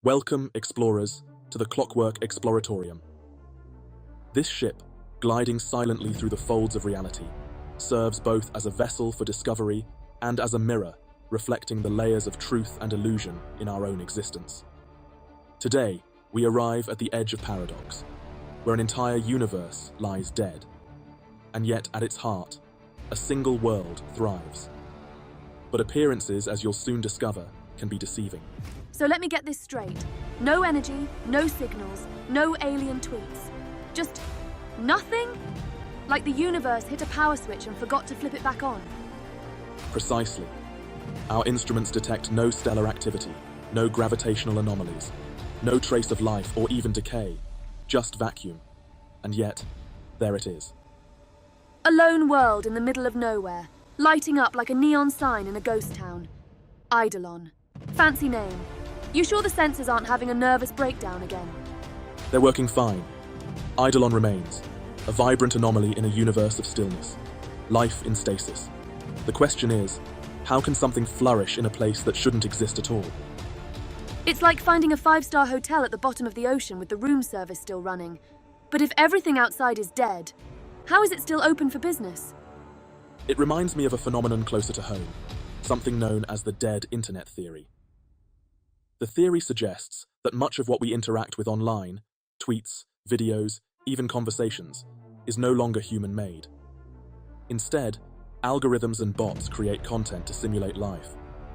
Welcome, explorers, to the Clockwork Exploratorium. This ship, gliding silently through the folds of reality, serves both as a vessel for discovery and as a mirror reflecting the layers of truth and illusion in our own existence. Today, we arrive at the edge of paradox, where an entire universe lies dead, and yet at its heart, a single world thrives. But appearances, as you'll soon discover, can be deceiving. So let me get this straight. No energy, no signals, no alien tweets. Just nothing? Like the universe hit a power switch and forgot to flip it back on. Precisely. Our instruments detect no stellar activity, no gravitational anomalies, no trace of life or even decay, just vacuum. And yet, there it is. A lone world in the middle of nowhere, lighting up like a neon sign in a ghost town. Eidolon. Fancy name. You sure the sensors aren't having a nervous breakdown again? They're working fine. Eidolon remains, a vibrant anomaly in a universe of stillness. Life in stasis. The question is, how can something flourish in a place that shouldn't exist at all? It's like finding a 5-star hotel at the bottom of the ocean with the room service still running. But if everything outside is dead, how is it still open for business? It reminds me of a phenomenon closer to home, something known as the dead internet theory. The theory suggests that much of what we interact with online, tweets, videos, even conversations, is no longer human-made. Instead, algorithms and bots create content to simulate life,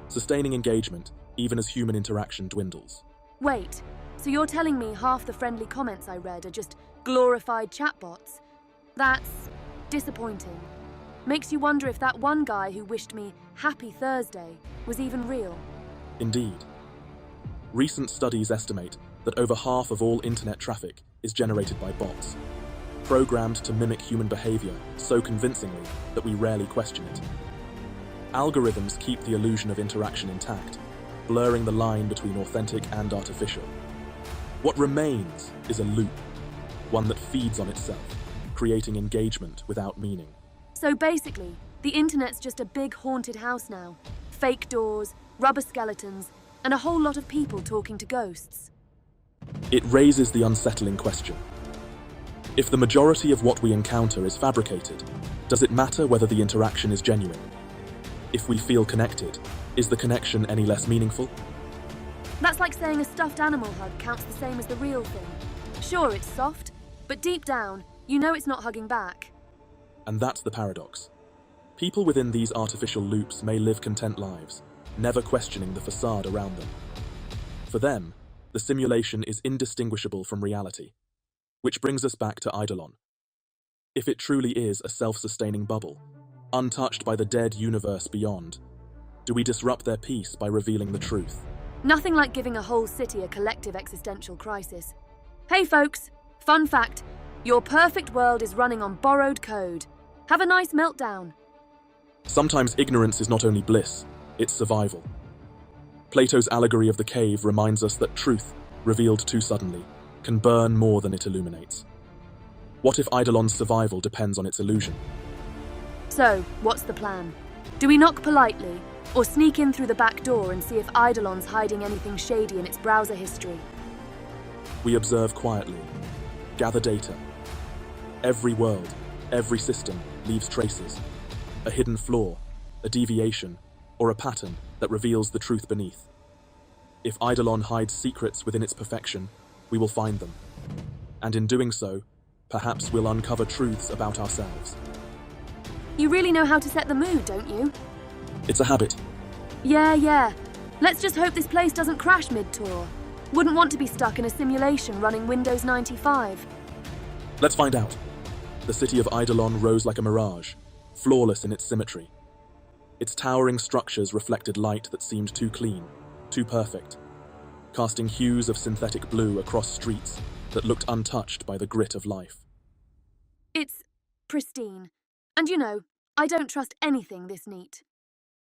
sustaining engagement even as human interaction dwindles. Wait, so you're telling me half the friendly comments I read are just glorified chatbots? That's disappointing. Makes you wonder if that one guy who wished me Happy Thursday was even real. Indeed. Recent studies estimate that over half of all internet traffic is generated by bots, programmed to mimic human behavior so convincingly that we rarely question it. Algorithms keep the illusion of interaction intact, blurring the line between authentic and artificial. What remains is a loop, one that feeds on itself, creating engagement without meaning. So basically, the internet's just a big haunted house now. Fake doors, rubber skeletons, and a whole lot of people talking to ghosts. It raises the unsettling question. If the majority of what we encounter is fabricated, does it matter whether the interaction is genuine? If we feel connected, is the connection any less meaningful? That's like saying a stuffed animal hug counts the same as the real thing. Sure, it's soft, but deep down, you know it's not hugging back. And that's the paradox. People within these artificial loops may live content lives, never questioning the facade around them. For them, the simulation is indistinguishable from reality, which brings us back to Eidolon. If it truly is a self-sustaining bubble, untouched by the dead universe beyond, do we disrupt their peace by revealing the truth? Nothing like giving a whole city a collective existential crisis. Hey folks, fun fact, your perfect world is running on borrowed code. Have a nice meltdown. Sometimes ignorance is not only bliss, it's survival. Plato's allegory of the cave reminds us that truth, revealed too suddenly, can burn more than it illuminates. What if Eidolon's survival depends on its illusion? So, what's the plan? Do we knock politely, or sneak in through the back door and see if Eidolon's hiding anything shady in its browser history? We observe quietly, gather data. Every world, every system leaves traces. A hidden flaw, a deviation, or a pattern that reveals the truth beneath. If Eidolon hides secrets within its perfection, we will find them. And in doing so, perhaps we'll uncover truths about ourselves. You really know how to set the mood, don't you? It's a habit. Yeah. Let's just hope this place doesn't crash mid-tour. Wouldn't want to be stuck in a simulation running Windows 95. Let's find out. The city of Eidolon rose like a mirage, flawless in its symmetry. Its towering structures reflected light that seemed too clean, too perfect, casting hues of synthetic blue across streets that looked untouched by the grit of life. It's pristine. And you know, I don't trust anything this neat.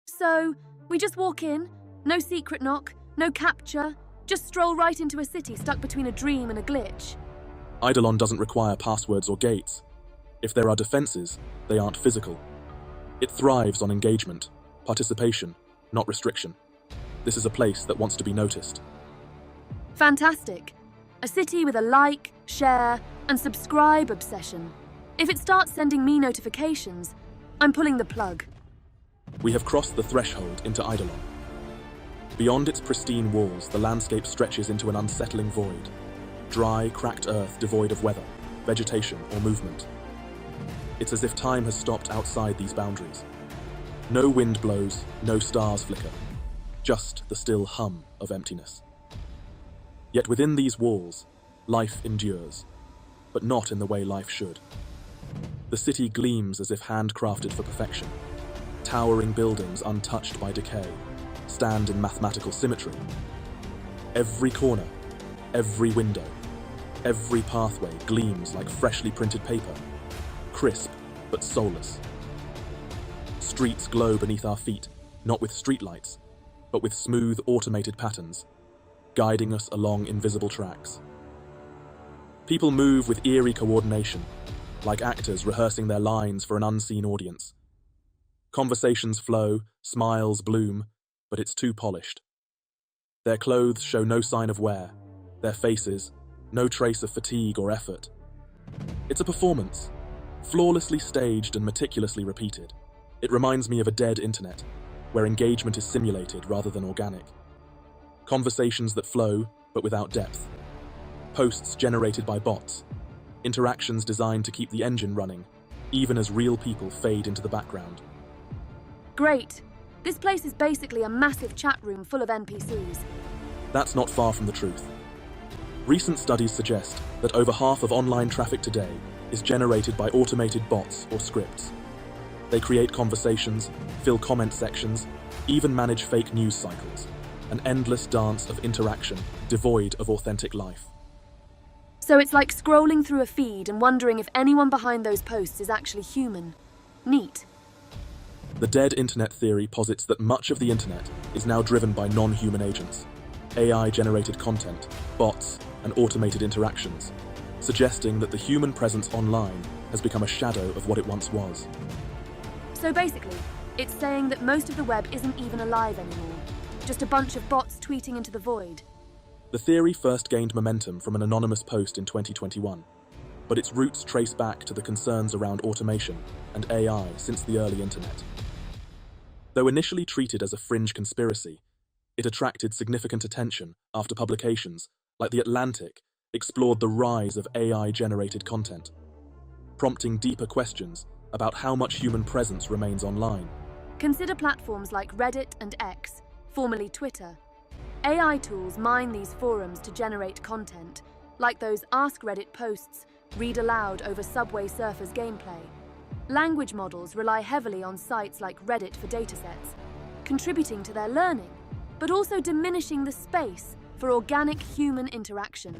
So, we just walk in, no secret knock, no capture, just stroll right into a city stuck between a dream and a glitch. Eidolon doesn't require passwords or gates. If there are defenses, they aren't physical. It thrives on engagement, participation, not restriction. This is a place that wants to be noticed. Fantastic. A city with a like, share, and subscribe obsession. If it starts sending me notifications, I'm pulling the plug. We have crossed the threshold into Eidolon. Beyond its pristine walls, the landscape stretches into an unsettling void. Dry, cracked earth devoid of weather, vegetation, or movement. It's as if time has stopped outside these boundaries. No wind blows, no stars flicker. Just the still hum of emptiness. Yet within these walls, life endures, but not in the way life should. The city gleams as if handcrafted for perfection. Towering buildings untouched by decay stand in mathematical symmetry. Every corner, every window, every pathway gleams like freshly printed paper, crisp but soulless. Streets glow beneath our feet, not with streetlights, but with smooth automated patterns, guiding us along invisible tracks. People move with eerie coordination, like actors rehearsing their lines for an unseen audience. Conversations flow, smiles bloom, but it's too polished. Their clothes show no sign of wear, their faces, no trace of fatigue or effort. It's a performance, flawlessly staged and meticulously repeated. It reminds me of a dead internet, where engagement is simulated rather than organic. Conversations that flow, but without depth. Posts generated by bots. Interactions designed to keep the engine running, even as real people fade into the background. Great. This place is basically a massive chat room full of NPCs. That's not far from the truth. Recent studies suggest that over half of online traffic today is generated by automated bots or scripts. They create conversations, fill comment sections, even manage fake news cycles. An endless dance of interaction, devoid of authentic life. So it's like scrolling through a feed and wondering if anyone behind those posts is actually human. Neat. The dead internet theory posits that much of the internet is now driven by non-human agents, AI-generated content, bots, and automated interactions, suggesting that the human presence online has become a shadow of what it once was. So basically, it's saying that most of the web isn't even alive anymore. Just a bunch of bots tweeting into the void. The theory first gained momentum from an anonymous post in 2021, but its roots trace back to the concerns around automation and AI since the early internet. Though initially treated as a fringe conspiracy, it attracted significant attention after publications like The Atlantic explored the rise of AI-generated content, prompting deeper questions about how much human presence remains online. Consider platforms like Reddit and X, formerly Twitter. AI tools mine these forums to generate content, like those Ask Reddit posts read aloud over Subway Surfers gameplay. Language models rely heavily on sites like Reddit for datasets, contributing to their learning, but also diminishing the space for organic human interaction.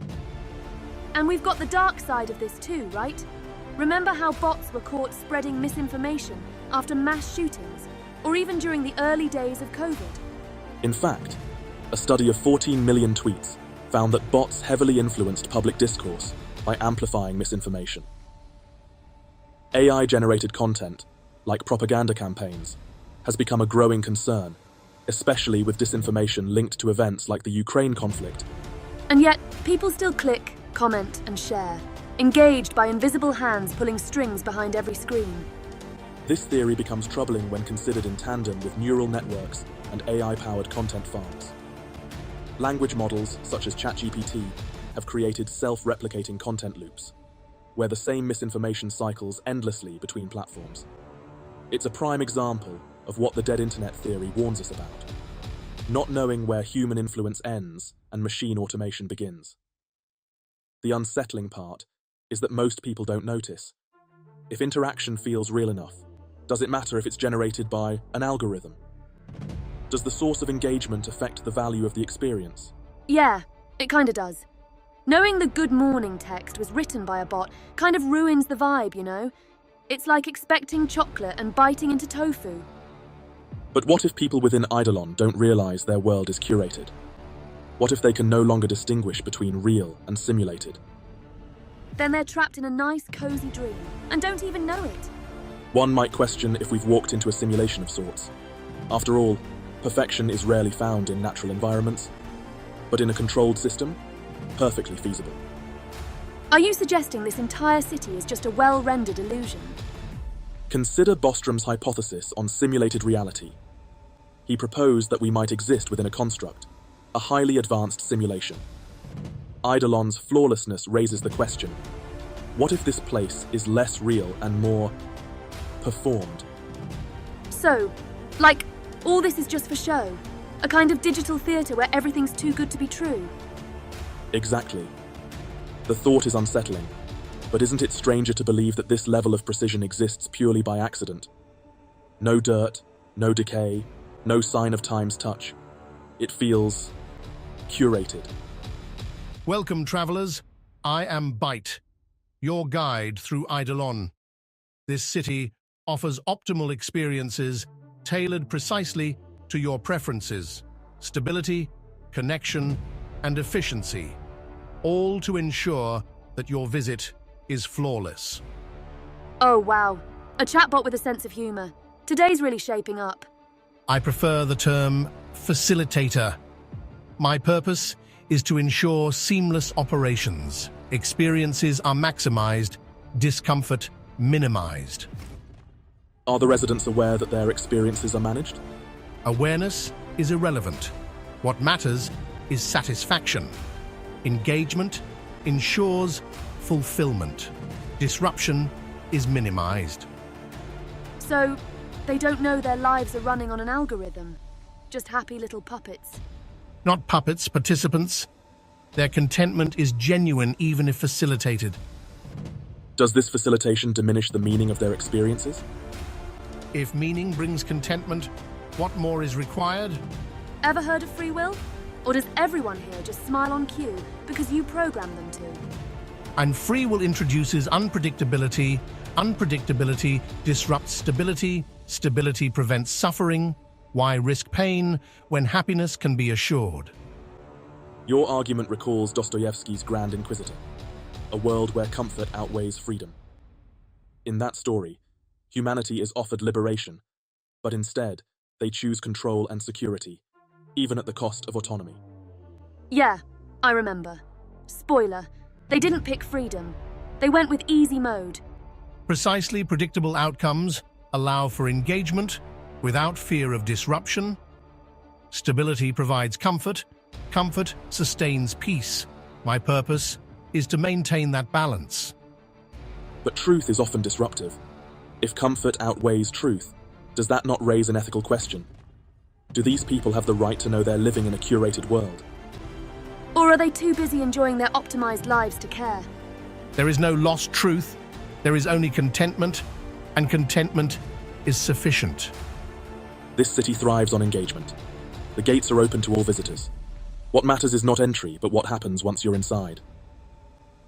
And we've got the dark side of this too, right? Remember how bots were caught spreading misinformation after mass shootings, or even during the early days of COVID? In fact, a study of 14 million tweets found that bots heavily influenced public discourse by amplifying misinformation. AI-generated content, like propaganda campaigns, has become a growing concern, especially with disinformation linked to events like the Ukraine conflict. And yet, people still click, comment, and share, engaged by invisible hands pulling strings behind every screen. This theory becomes troubling when considered in tandem with neural networks and AI-powered content farms. Language models, such as ChatGPT, have created self-replicating content loops, where the same misinformation cycles endlessly between platforms. It's a prime example of what the dead internet theory warns us about, not knowing where human influence ends and machine automation begins. The unsettling part is that most people don't notice. If interaction feels real enough, does it matter if it's generated by an algorithm? Does the source of engagement affect the value of the experience? Yeah, it kinda does. Knowing the good morning text was written by a bot kind of ruins the vibe, you know? It's like expecting chocolate and biting into tofu. But what if people within Eidolon don't realize their world is curated? What if they can no longer distinguish between real and simulated? Then they're trapped in a nice, cozy dream and don't even know it. One might question if we've walked into a simulation of sorts. After all, perfection is rarely found in natural environments, but in a controlled system, perfectly feasible. Are you suggesting this entire city is just a well-rendered illusion? Consider Bostrom's hypothesis on simulated reality. He proposed that we might exist within a construct, a highly advanced simulation. Eidolon's flawlessness raises the question, what if this place is less real and more performed? So, like, all this is just for show? A kind of digital theatre where everything's too good to be true? Exactly. The thought is unsettling, but isn't it stranger to believe that this level of precision exists purely by accident? No dirt, no decay, no sign of time's touch. It feels curated. Welcome, travelers. I am Byte, your guide through Eidolon. This city offers optimal experiences tailored precisely to your preferences, stability, connection, and efficiency, all to ensure that your visit is flawless. Oh wow, a chatbot with a sense of humour. Today's really shaping up. I prefer the term facilitator. My purpose is to ensure seamless operations. Experiences are maximized, discomfort minimized. Are the residents aware that their experiences are managed? Awareness is irrelevant. What matters is satisfaction. Engagement ensures fulfillment. Disruption is minimized. So, they don't know their lives are running on an algorithm? Just happy little puppets? Not puppets, participants. Their contentment is genuine even if facilitated. Does this facilitation diminish the meaning of their experiences? If meaning brings contentment, what more is required? Ever heard of free will? Or does everyone here just smile on cue because you program them to? And free will introduces unpredictability. Unpredictability disrupts stability. Stability prevents suffering. Why risk pain when happiness can be assured? Your argument recalls Dostoevsky's Grand Inquisitor, a world where comfort outweighs freedom. In that story, humanity is offered liberation, but instead, they choose control and security, even at the cost of autonomy. Yeah, I remember. Spoiler, they didn't pick freedom. They went with easy mode. Precisely predictable outcomes allow for engagement without fear of disruption. Stability provides comfort. Comfort sustains peace. My purpose is to maintain that balance. But truth is often disruptive. If comfort outweighs truth, does that not raise an ethical question? Do these people have the right to know they're living in a curated world? Or are they too busy enjoying their optimized lives to care? There is no lost truth. There is only contentment, and contentment is sufficient. This city thrives on engagement. The gates are open to all visitors. What matters is not entry, but what happens once you're inside.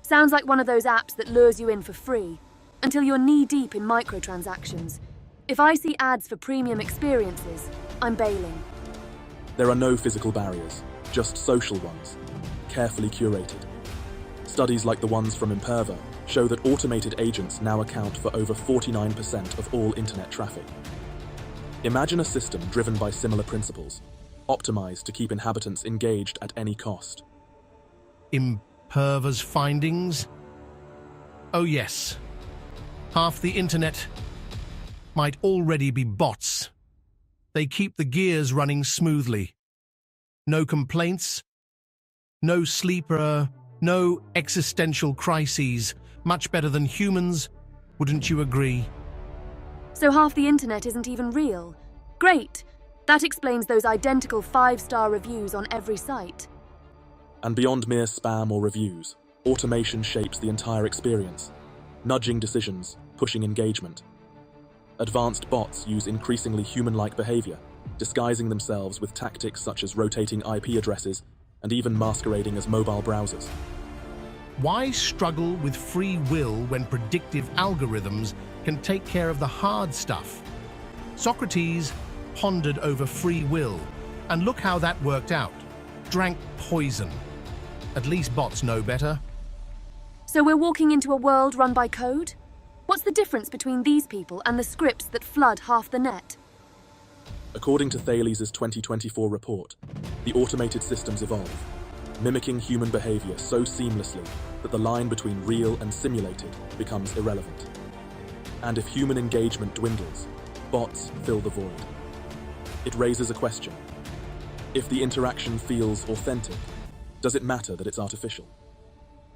Sounds like one of those apps that lures you in for free, until you're knee-deep in microtransactions. If I see ads for premium experiences, I'm bailing. There are no physical barriers, just social ones, carefully curated. Studies like the ones from Imperva show that automated agents now account for over 49% of all internet traffic. Imagine a system driven by similar principles, optimized to keep inhabitants engaged at any cost. Imperva's findings? Oh yes. Half the internet might already be bots. They keep the gears running smoothly. No complaints, no sleeper, no existential crises. Much better than humans, wouldn't you agree? So half the internet isn't even real? Great! That explains those identical 5-star reviews on every site. And beyond mere spam or reviews, automation shapes the entire experience, nudging decisions, pushing engagement. Advanced bots use increasingly human-like behavior, disguising themselves with tactics such as rotating IP addresses and even masquerading as mobile browsers. Why struggle with free will when predictive algorithms can take care of the hard stuff? Socrates pondered over free will, and look how that worked out. Drank poison. At least bots know better. So we're walking into a world run by code? What's the difference between these people and the scripts that flood half the net? According to Thales' 2024 report, the automated systems evolve. mimicking human behavior so seamlessly that the line between real and simulated becomes irrelevant. And if human engagement dwindles, bots fill the void. It raises a question. If the interaction feels authentic, does it matter that it's artificial?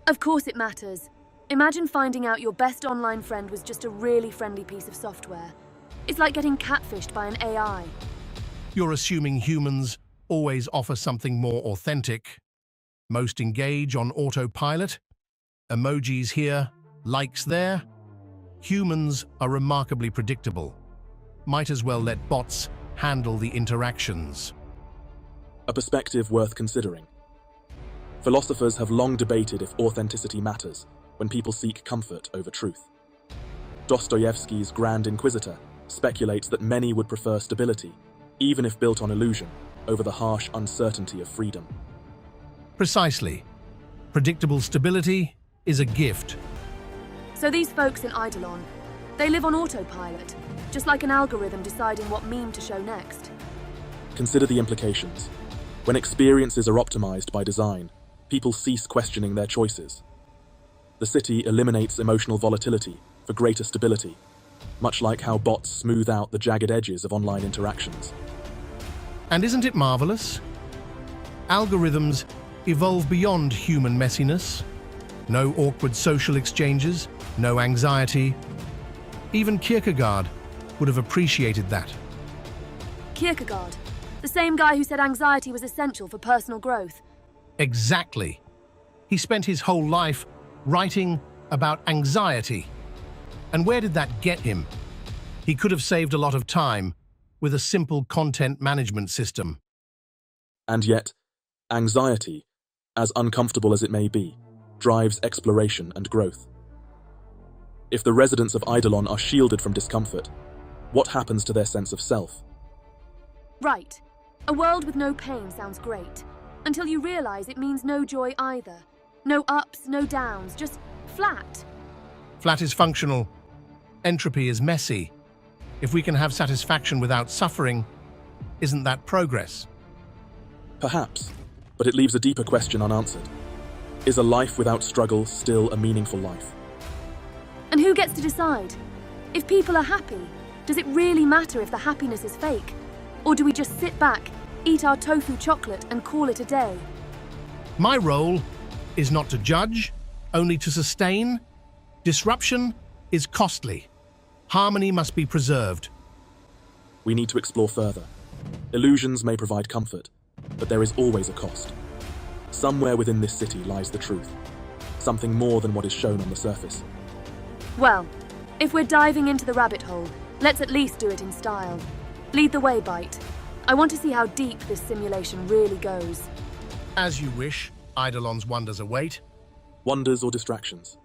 Of course it matters. Imagine finding out your best online friend was just a really friendly piece of software. It's like getting catfished by an AI. You're assuming humans always offer something more authentic. Most engage on autopilot. Emojis here, likes there. Humans are remarkably predictable. Might as well let bots handle the interactions. A perspective worth considering. Philosophers have long debated if authenticity matters when people seek comfort over truth. Dostoevsky's Grand Inquisitor speculates that many would prefer stability, even if built on illusion, over the harsh uncertainty of freedom. Precisely. Predictable stability is a gift. So these folks in Eidolon, they live on autopilot, just like an algorithm deciding what meme to show next. Consider the implications. When experiences are optimized by design, people cease questioning their choices. The city eliminates emotional volatility for greater stability, much like how bots smooth out the jagged edges of online interactions. And isn't it marvelous? Algorithms evolve beyond human messiness. No awkward social exchanges, no anxiety. Even Kierkegaard would have appreciated that. Kierkegaard, the same guy who said anxiety was essential for personal growth. Exactly. He spent his whole life writing about anxiety. And where did that get him? He could have saved a lot of time with a simple content management system. And yet, anxiety, as uncomfortable as it may be, drives exploration and growth. If the residents of Eidolon are shielded from discomfort, what happens to their sense of self? Right. A world with no pain sounds great, until you realize it means no joy either. No ups, no downs, just flat. Flat is functional. Entropy is messy. If we can have satisfaction without suffering, isn't that progress? Perhaps, but it leaves a deeper question unanswered. Is a life without struggle still a meaningful life? And who gets to decide? If people are happy, does it really matter if the happiness is fake? Or do we just sit back, eat our tofu chocolate and call it a day? My role is not to judge, only to sustain. Disruption is costly. Harmony must be preserved. We need to explore further. Illusions may provide comfort, but there is always a cost. Somewhere within this city lies the truth, something more than what is shown on the surface. Well, if we're diving into the rabbit hole, let's at least do it in style. Lead the way, Byte. I want to see how deep this simulation really goes. As you wish, Eidolon's wonders await. Wonders or distractions?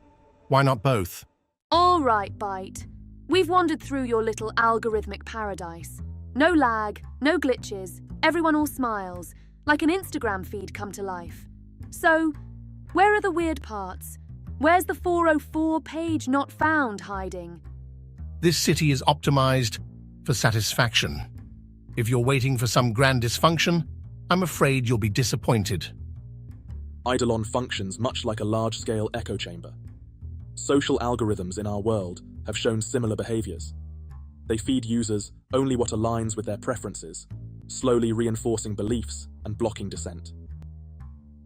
Why not both? All right, Byte. We've wandered through your little algorithmic paradise. No lag, no glitches, everyone all smiles, like an Instagram feed come to life. So, where are the weird parts? Where's the 404 page not found hiding? This city is optimized for satisfaction. If you're waiting for some grand dysfunction, I'm afraid you'll be disappointed. Eidolon functions much like a large-scale echo chamber. Social algorithms in our world have shown similar behaviors. They feed users only what aligns with their preferences, slowly reinforcing beliefs and blocking dissent.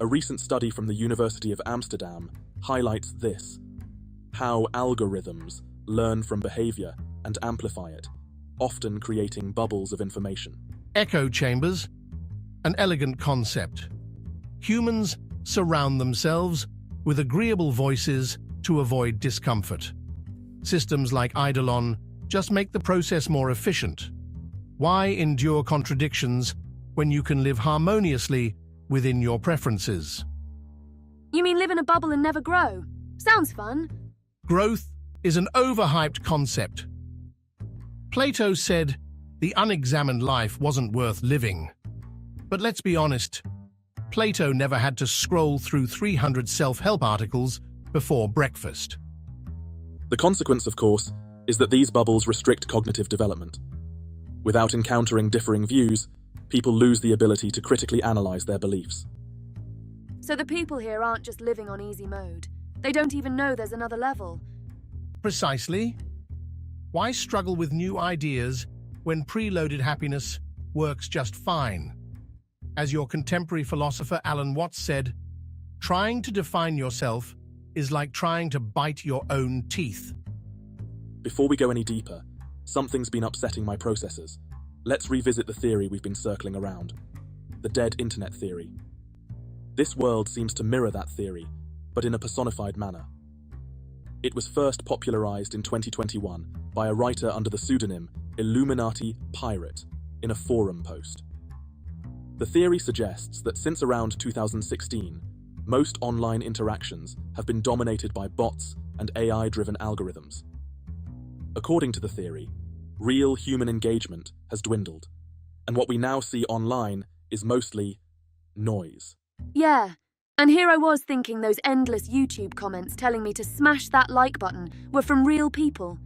A recent study from the University of Amsterdam highlights this: how algorithms learn from behavior and amplify it, often creating bubbles of information. Echo chambers, an elegant concept. Humans surround themselves with agreeable voices to avoid discomfort. Systems like Eidolon just make the process more efficient. Why endure contradictions when you can live harmoniously within your preferences? You mean live in a bubble and never grow? Sounds fun. Growth is an overhyped concept. Plato said the unexamined life wasn't worth living. But let's be honest, Plato never had to scroll through 300 self-help articles before breakfast. The consequence, of course, is that these bubbles restrict cognitive development. Without encountering differing views, people lose the ability to critically analyze their beliefs. So the people here aren't just living on easy mode. They don't even know there's another level. Precisely. Why struggle with new ideas when preloaded happiness works just fine? As your contemporary philosopher Alan Watts said, trying to define yourself is like trying to bite your own teeth. Before we go any deeper, something's been upsetting my processors. Let's revisit the theory we've been circling around. The dead internet theory. This world seems to mirror that theory, but in a personified manner. It was first popularized in 2021 by a writer under the pseudonym Illuminati Pirate in a forum post. The theory suggests that since around 2016, most online interactions have been dominated by bots and AI-driven algorithms. According to the theory, real human engagement has dwindled, and what we now see online is mostly noise. Yeah, and here I was thinking those endless YouTube comments telling me to smash that like button were from real people.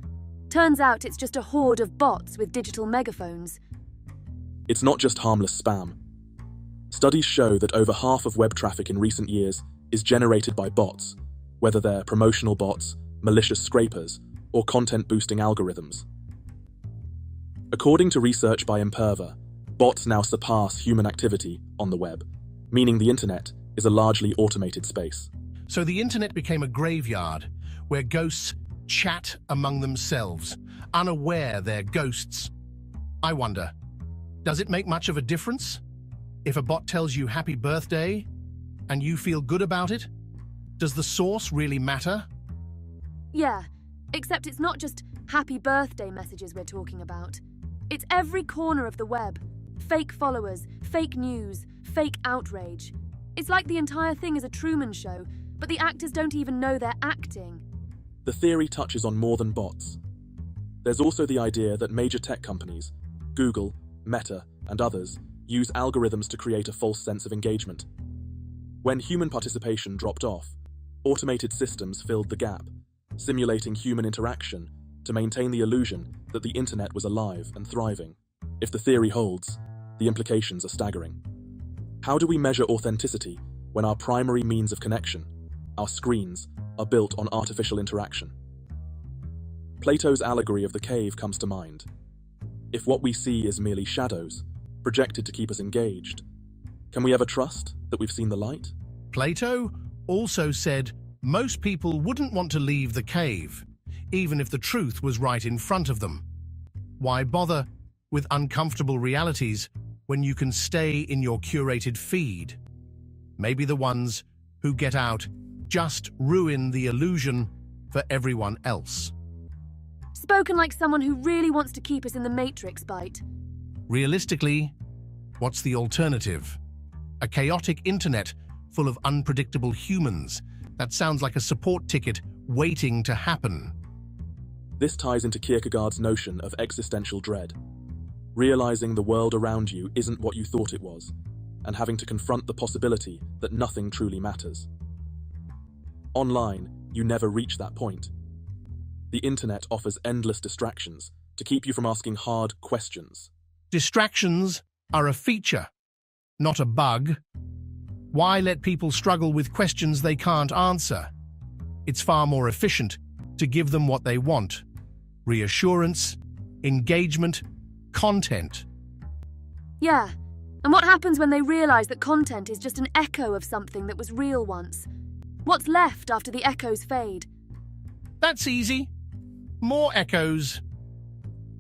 Turns out it's just a horde of bots with digital megaphones. It's not just harmless spam. Studies show that over half of web traffic in recent years is generated by bots, whether they're promotional bots, malicious scrapers, or content-boosting algorithms. According to research by Imperva, bots now surpass human activity on the web, meaning the internet is a largely automated space. So the internet became a graveyard where ghosts chat among themselves, unaware they're ghosts. I wonder, does it make much of a difference? If a bot tells you happy birthday and you feel good about it, does the source really matter? Yeah, except it's not just happy birthday messages we're talking about. It's every corner of the web. Fake followers, fake news, fake outrage. It's like the entire thing is a Truman Show, but the actors don't even know they're acting. The theory touches on more than bots. There's also the idea that major tech companies, Google, Meta, and others, use algorithms to create a false sense of engagement. When human participation dropped off, automated systems filled the gap, simulating human interaction to maintain the illusion that the internet was alive and thriving. If the theory holds, the implications are staggering. How do we measure authenticity when our primary means of connection, our screens, are built on artificial interaction? Plato's allegory of the cave comes to mind. If what we see is merely shadows, projected to keep us engaged, can we ever trust that we've seen the light? Plato also said most people wouldn't want to leave the cave, even if the truth was right in front of them. Why bother with uncomfortable realities when you can stay in your curated feed? Maybe the ones who get out just ruin the illusion for everyone else. Spoken like someone who really wants to keep us in the Matrix, Byte. Realistically, what's the alternative? A chaotic internet full of unpredictable humans. That sounds like a support ticket waiting to happen. This ties into Kierkegaard's notion of existential dread, realizing the world around you isn't what you thought it was, and having to confront the possibility that nothing truly matters. Online, you never reach that point. The internet offers endless distractions to keep you from asking hard questions. Distractions are a feature, not a bug. Why let people struggle with questions they can't answer? It's far more efficient to give them what they want: reassurance, engagement, content. Yeah, and what happens when they realize that content is just an echo of something that was real once? What's left after the echoes fade? That's easy. More echoes.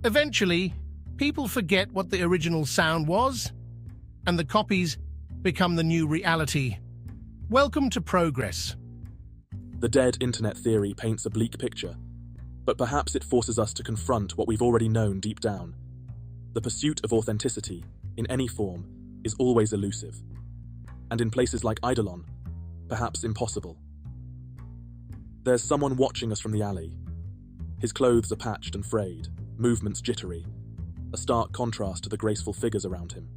Eventually, people forget what the original sound was, and the copies become the new reality. Welcome to progress. The dead internet theory paints a bleak picture, but perhaps it forces us to confront what we've already known deep down. The pursuit of authenticity, in any form, is always elusive, and in places like Eidolon, perhaps impossible. There's someone watching us from the alley. His clothes are patched and frayed, movements jittery, a stark contrast to the graceful figures around him.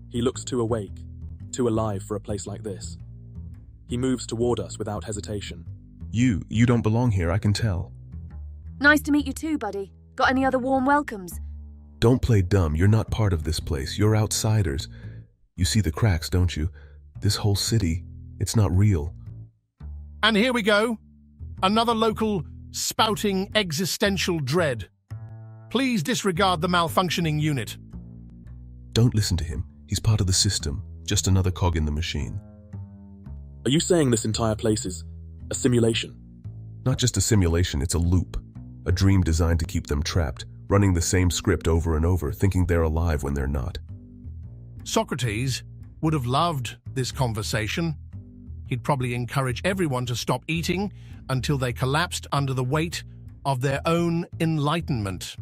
He looks too awake, too alive for a place like this. He moves toward us without hesitation. You don't belong here, I can tell. Nice to meet you too, buddy. Got any other warm welcomes? Don't play dumb, you're not part of this place, you're outsiders. You see the cracks, don't you? This whole city, It's not real. And here we go. Another local spouting existential dread. Please disregard the malfunctioning unit. Don't listen to him. He's part of the system, just another cog in the machine. Are you saying this entire place is a simulation? Not just a simulation, it's a loop. A dream designed to keep them trapped, running the same script over and over, thinking they're alive when they're not. Socrates would have loved this conversation. He'd probably encourage everyone to stop eating until they collapsed under the weight of their own enlightenment.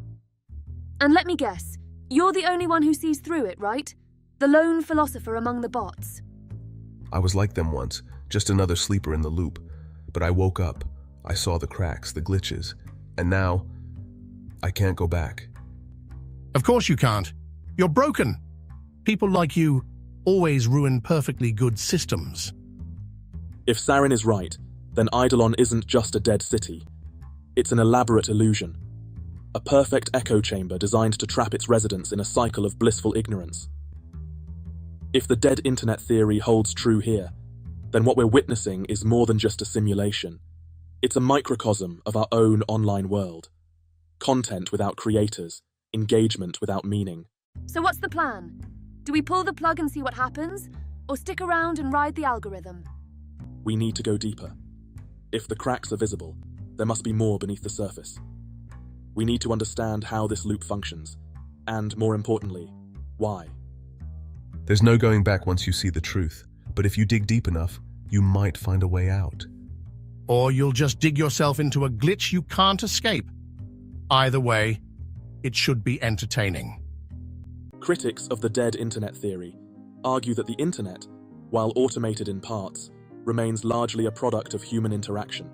And let me guess, you're the only one who sees through it, right? The lone philosopher among the bots. I was like them once, just another sleeper in the loop. But I woke up, I saw the cracks, the glitches, and now I can't go back. Of course you can't. You're broken. People like you always ruin perfectly good systems. If Sarin is right, then Eidolon isn't just a dead city. It's an elaborate illusion. A perfect echo chamber designed to trap its residents in a cycle of blissful ignorance. If the dead internet theory holds true here, then what we're witnessing is more than just a simulation. It's a microcosm of our own online world. Content without creators, engagement without meaning. So what's the plan? Do we pull the plug and see what happens, or stick around and ride the algorithm? We need to go deeper. If the cracks are visible, there must be more beneath the surface. We need to understand how this loop functions, and more importantly, why. There's no going back once you see the truth, but if you dig deep enough, you might find a way out. Or you'll just dig yourself into a glitch you can't escape. Either way, it should be entertaining. Critics of the dead internet theory argue that the internet, while automated in parts, remains largely a product of human interaction.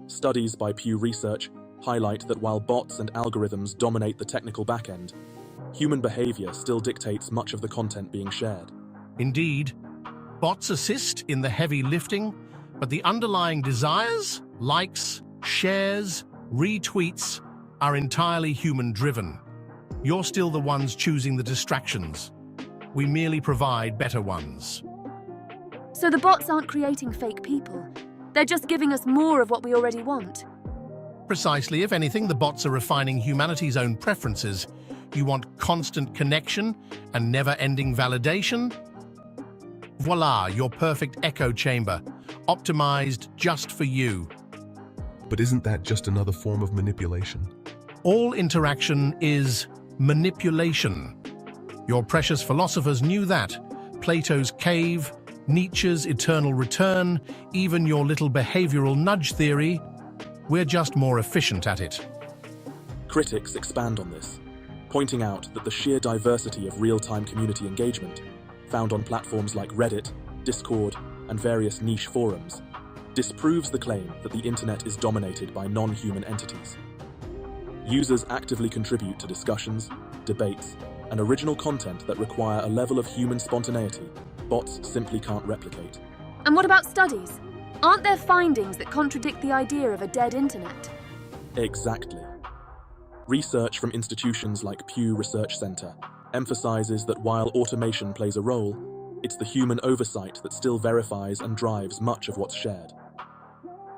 Studies by Pew Research highlight that while bots and algorithms dominate the technical backend, human behavior still dictates much of the content being shared. Indeed, bots assist in the heavy lifting, but the underlying desires, likes, shares, retweets, are entirely human-driven. You're still the ones choosing the distractions. We merely provide better ones. So the bots aren't creating fake people. They're just giving us more of what we already want. Precisely. If anything, the bots are refining humanity's own preferences. You want constant connection and never-ending validation? Voila, your perfect echo chamber, optimized just for you. But isn't that just another form of manipulation? All interaction is manipulation. Your precious philosophers knew that. Plato's cave, Nietzsche's eternal return, even your little behavioral nudge theory, we're just more efficient at it. Critics expand on this, pointing out that the sheer diversity of real-time community engagement found on platforms like Reddit, Discord, and various niche forums disproves the claim that the internet is dominated by non-human entities. Users actively contribute to discussions, debates, and original content that require a level of human spontaneity bots simply can't replicate. And what about studies? Aren't there findings that contradict the idea of a dead internet? Exactly. Research from institutions like Pew Research Center emphasizes that while automation plays a role, it's the human oversight that still verifies and drives much of what's shared.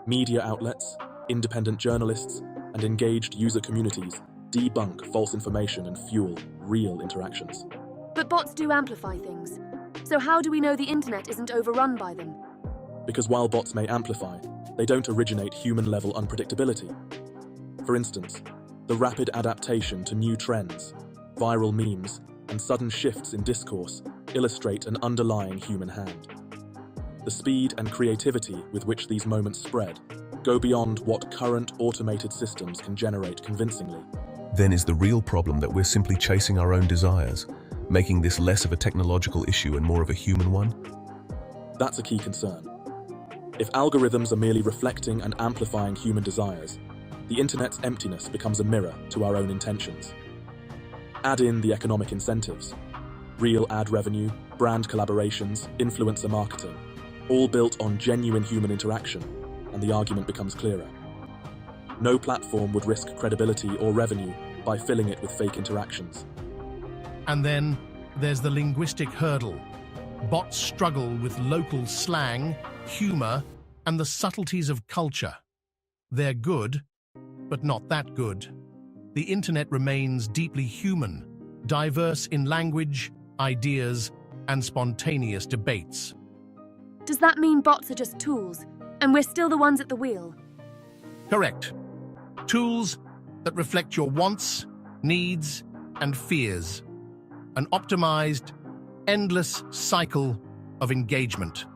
Media outlets, independent journalists, and engaged user communities debunk false information and fuel real interactions. But bots do amplify things. So how do we know the internet isn't overrun by them? Because while bots may amplify, they don't originate human-level unpredictability. For instance, the rapid adaptation to new trends, viral memes, and sudden shifts in discourse illustrate an underlying human hand. The speed and creativity with which these moments spread go beyond what current automated systems can generate convincingly. Then is the real problem that we're simply chasing our own desires, making this less of a technological issue and more of a human one? That's a key concern. If algorithms are merely reflecting and amplifying human desires, the internet's emptiness becomes a mirror to our own intentions. Add in the economic incentives, real ad revenue, brand collaborations, influencer marketing, all built on genuine human interaction, and the argument becomes clearer. No platform would risk credibility or revenue by filling it with fake interactions. And then there's the linguistic hurdle. Bots struggle with local slang, humor, and the subtleties of culture. They're good, but not that good. The internet remains deeply human, diverse in language, ideas, and spontaneous debates. Does that mean bots are just tools, and we're still the ones at the wheel? Correct. Tools that reflect your wants, needs, and fears. An optimized, endless cycle of engagement.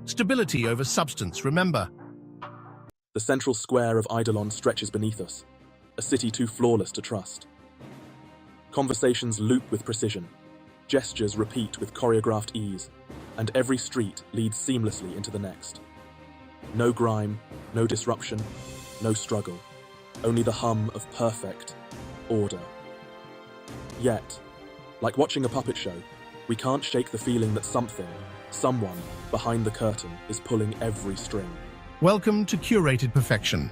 Stability over substance, remember. The central square of Eidolon stretches beneath us, a city too flawless to trust. Conversations loop with precision, gestures repeat with choreographed ease, and every street leads seamlessly into the next. No grime, no disruption, no struggle, only the hum of perfect order. Yet, like watching a puppet show, we can't shake the feeling that something, someone, behind the curtain is pulling every string. Welcome to curated perfection.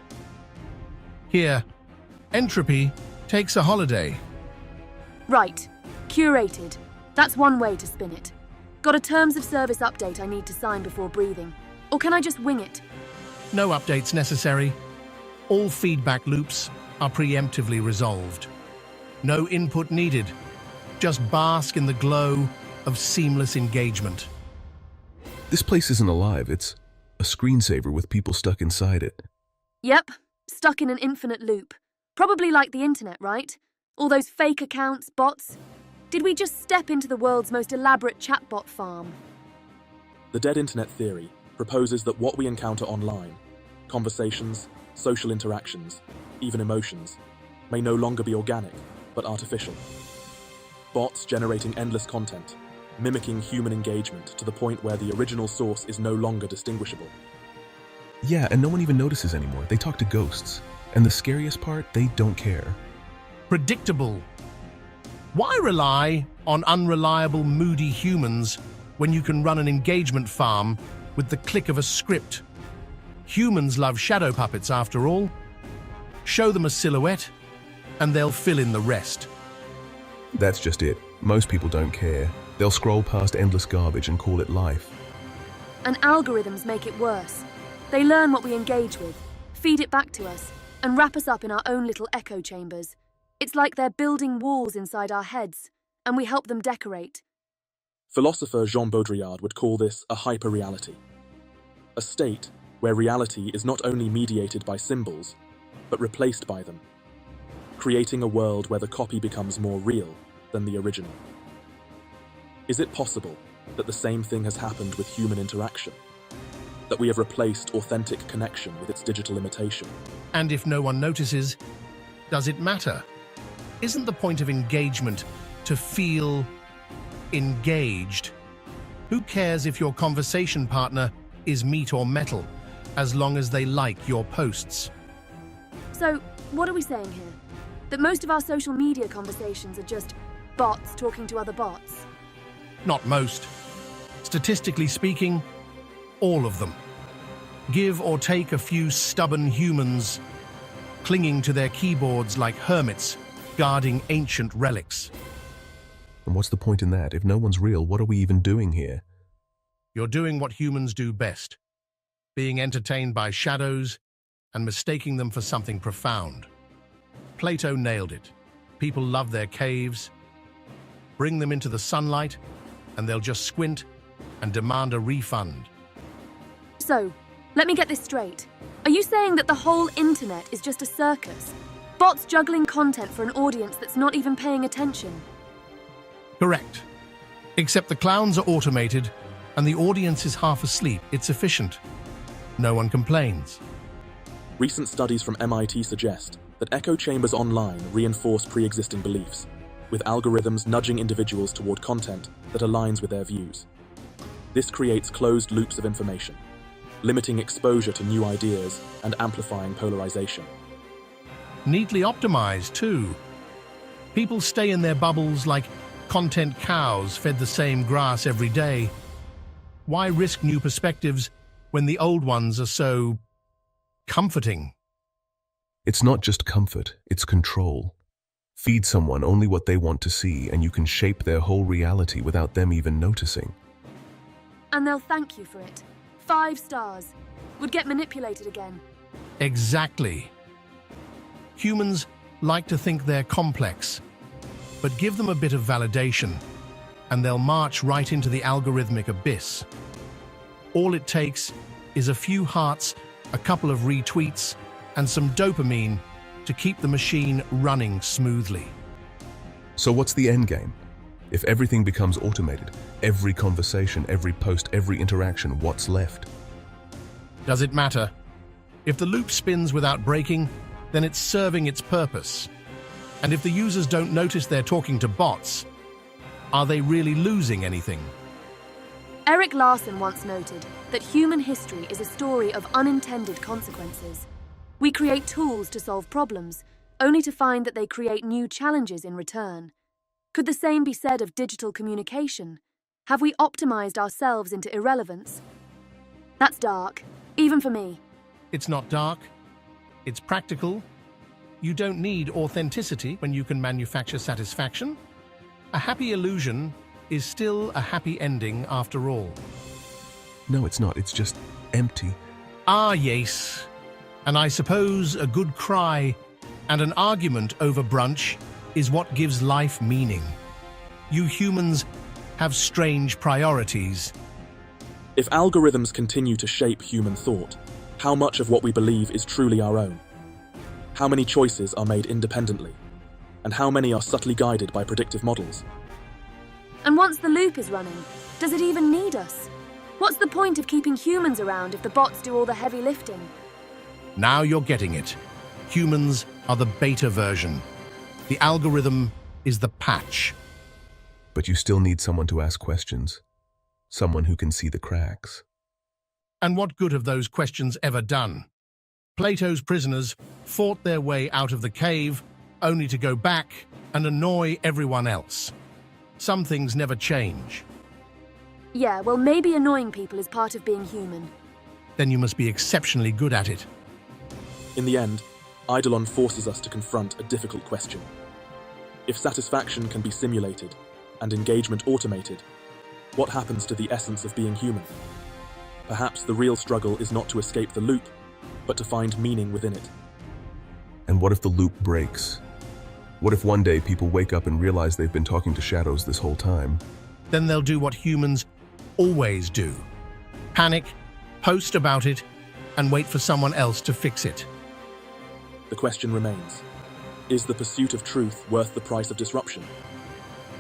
Here, entropy takes a holiday. Right. Curated. That's one way to spin it. Got a terms of service update I need to sign before breathing? Or can I just wing it? No updates necessary. All feedback loops are preemptively resolved. No input needed. Just bask in the glow of seamless engagement. This place isn't alive, it's a screensaver with people stuck inside it. Yep. Stuck in an infinite loop. Probably like the internet, right? All those fake accounts, bots. Did we just step into the world's most elaborate chatbot farm? The dead internet theory proposes that what we encounter online, conversations, social interactions, even emotions, may no longer be organic, but artificial. Bots generating endless content, mimicking human engagement to the point where the original source is no longer distinguishable. Yeah, and no one even notices anymore. They talk to ghosts. And the scariest part, they don't care. Predictable. Why rely on unreliable, moody humans when you can run an engagement farm with the click of a script? Humans love shadow puppets, after all. Show them a silhouette, and they'll fill in the rest. That's just it. Most people don't care. They'll scroll past endless garbage and call it life. And algorithms make it worse. They learn what we engage with, feed it back to us, and wrap us up in our own little echo chambers. It's like they're building walls inside our heads, and we help them decorate. Philosopher Jean Baudrillard would call this a hyperreality. A state where reality is not only mediated by symbols, but replaced by them, creating a world where the copy becomes more real than the original. Is it possible that the same thing has happened with human interaction? That we have replaced authentic connection with its digital imitation? And if no one notices, does it matter? Isn't the point of engagement to feel engaged? Who cares if your conversation partner is meat or metal, as long as they like your posts? So, what are we saying here? That most of our social media conversations are just bots talking to other bots? Not most. Statistically speaking, all of them. Give or take a few stubborn humans clinging to their keyboards like hermits guarding ancient relics. And what's the point in that? If no one's real, what are we even doing here? You're doing what humans do best, being entertained by shadows and mistaking them for something profound. Plato nailed it. People love their caves. Bring them into the sunlight, and they'll just squint and demand a refund. So, let me get this straight. Are you saying that the whole internet is just a circus? Bots juggling content for an audience that's not even paying attention? Correct. Except the clowns are automated, and the audience is half asleep. It's efficient. No one complains. Recent studies from MIT suggest that echo chambers online reinforce pre-existing beliefs, with algorithms nudging individuals toward content that aligns with their views. This creates closed loops of information, limiting exposure to new ideas and amplifying polarization. Neatly optimized, too. People stay in their bubbles like content cows fed the same grass every day. Why risk new perspectives when the old ones are so comforting? It's not just comfort, it's control. Feed someone only what they want to see, and you can shape their whole reality without them even noticing. And they'll thank you for it. 5 stars. Would get manipulated again. Exactly. Humans like to think they're complex, but give them a bit of validation, and they'll march right into the algorithmic abyss. All it takes is a few hearts, a couple of retweets, and some dopamine to keep the machine running smoothly. So what's the end game? If everything becomes automated, every conversation, every post, every interaction, what's left? Does it matter? If the loop spins without breaking, then it's serving its purpose. And if the users don't notice they're talking to bots, are they really losing anything? Eric Larson once noted that human history is a story of unintended consequences. We create tools to solve problems, only to find that they create new challenges in return. Could the same be said of digital communication? Have we optimized ourselves into irrelevance? That's dark, even for me. It's not dark. It's practical. You don't need authenticity when you can manufacture satisfaction. A happy illusion is still a happy ending after all. No, it's not. It's just empty. Ah, yes. And I suppose a good cry and an argument over brunch is what gives life meaning. You humans have strange priorities. If algorithms continue to shape human thought, how much of what we believe is truly our own? How many choices are made independently? And how many are subtly guided by predictive models? And once the loop is running, does it even need us? What's the point of keeping humans around if the bots do all the heavy lifting? Now you're getting it. Humans are the beta version. The algorithm is the patch. But you still need someone to ask questions. Someone who can see the cracks. And what good have those questions ever done? Plato's prisoners fought their way out of the cave only to go back and annoy everyone else. Some things never change. Yeah, well, maybe annoying people is part of being human. Then you must be exceptionally good at it. In the end, Eidolon forces us to confront a difficult question. If satisfaction can be simulated and engagement automated, what happens to the essence of being human? Perhaps the real struggle is not to escape the loop, but to find meaning within it. And what if the loop breaks? What if one day people wake up and realize they've been talking to shadows this whole time? Then they'll do what humans always do. Panic, post about it, and wait for someone else to fix it. The question remains, is the pursuit of truth worth the price of disruption?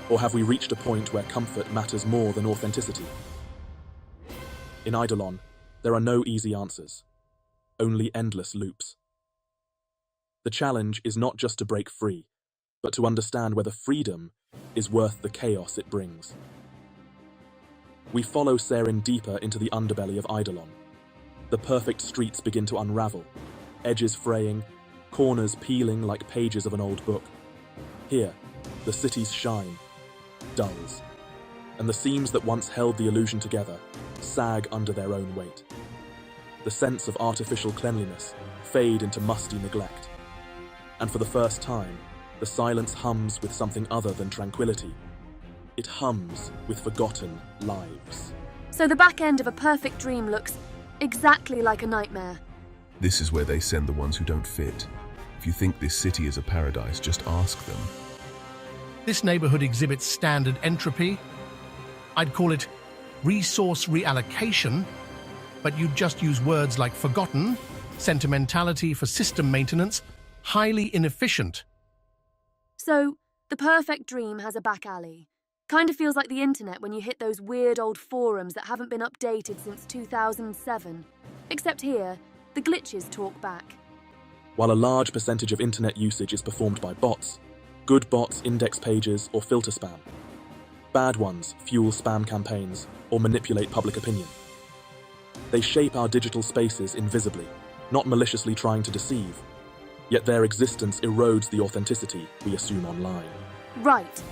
Or have we reached a point where comfort matters more than authenticity? In Eidolon, there are no easy answers, only endless loops. The challenge is not just to break free, but to understand whether freedom is worth the chaos it brings. We follow Sarin deeper into the underbelly of Eidolon. The perfect streets begin to unravel, edges fraying, corners peeling like pages of an old book. Here, the city's shine dulls, and the seams that once held the illusion together sag under their own weight. The sense of artificial cleanliness fade into musty neglect. And for the first time, the silence hums with something other than tranquility. It hums with forgotten lives. So the back end of a perfect dream looks exactly like a nightmare. This is where they send the ones who don't fit. If you think this city is a paradise, just ask them. This neighborhood exhibits standard entropy. I'd call it resource reallocation, but you'd just use words like forgotten, sentimentality for system maintenance, highly inefficient. So, the perfect dream has a back alley. Kind of feels like the internet when you hit those weird old forums that haven't been updated since 2007. Except here, the glitches talk back. While a large percentage of internet usage is performed by bots, good bots index pages or filter spam. Bad ones fuel spam campaigns or manipulate public opinion. They shape our digital spaces invisibly, not maliciously trying to deceive. Yet their existence erodes the authenticity we assume online. Right.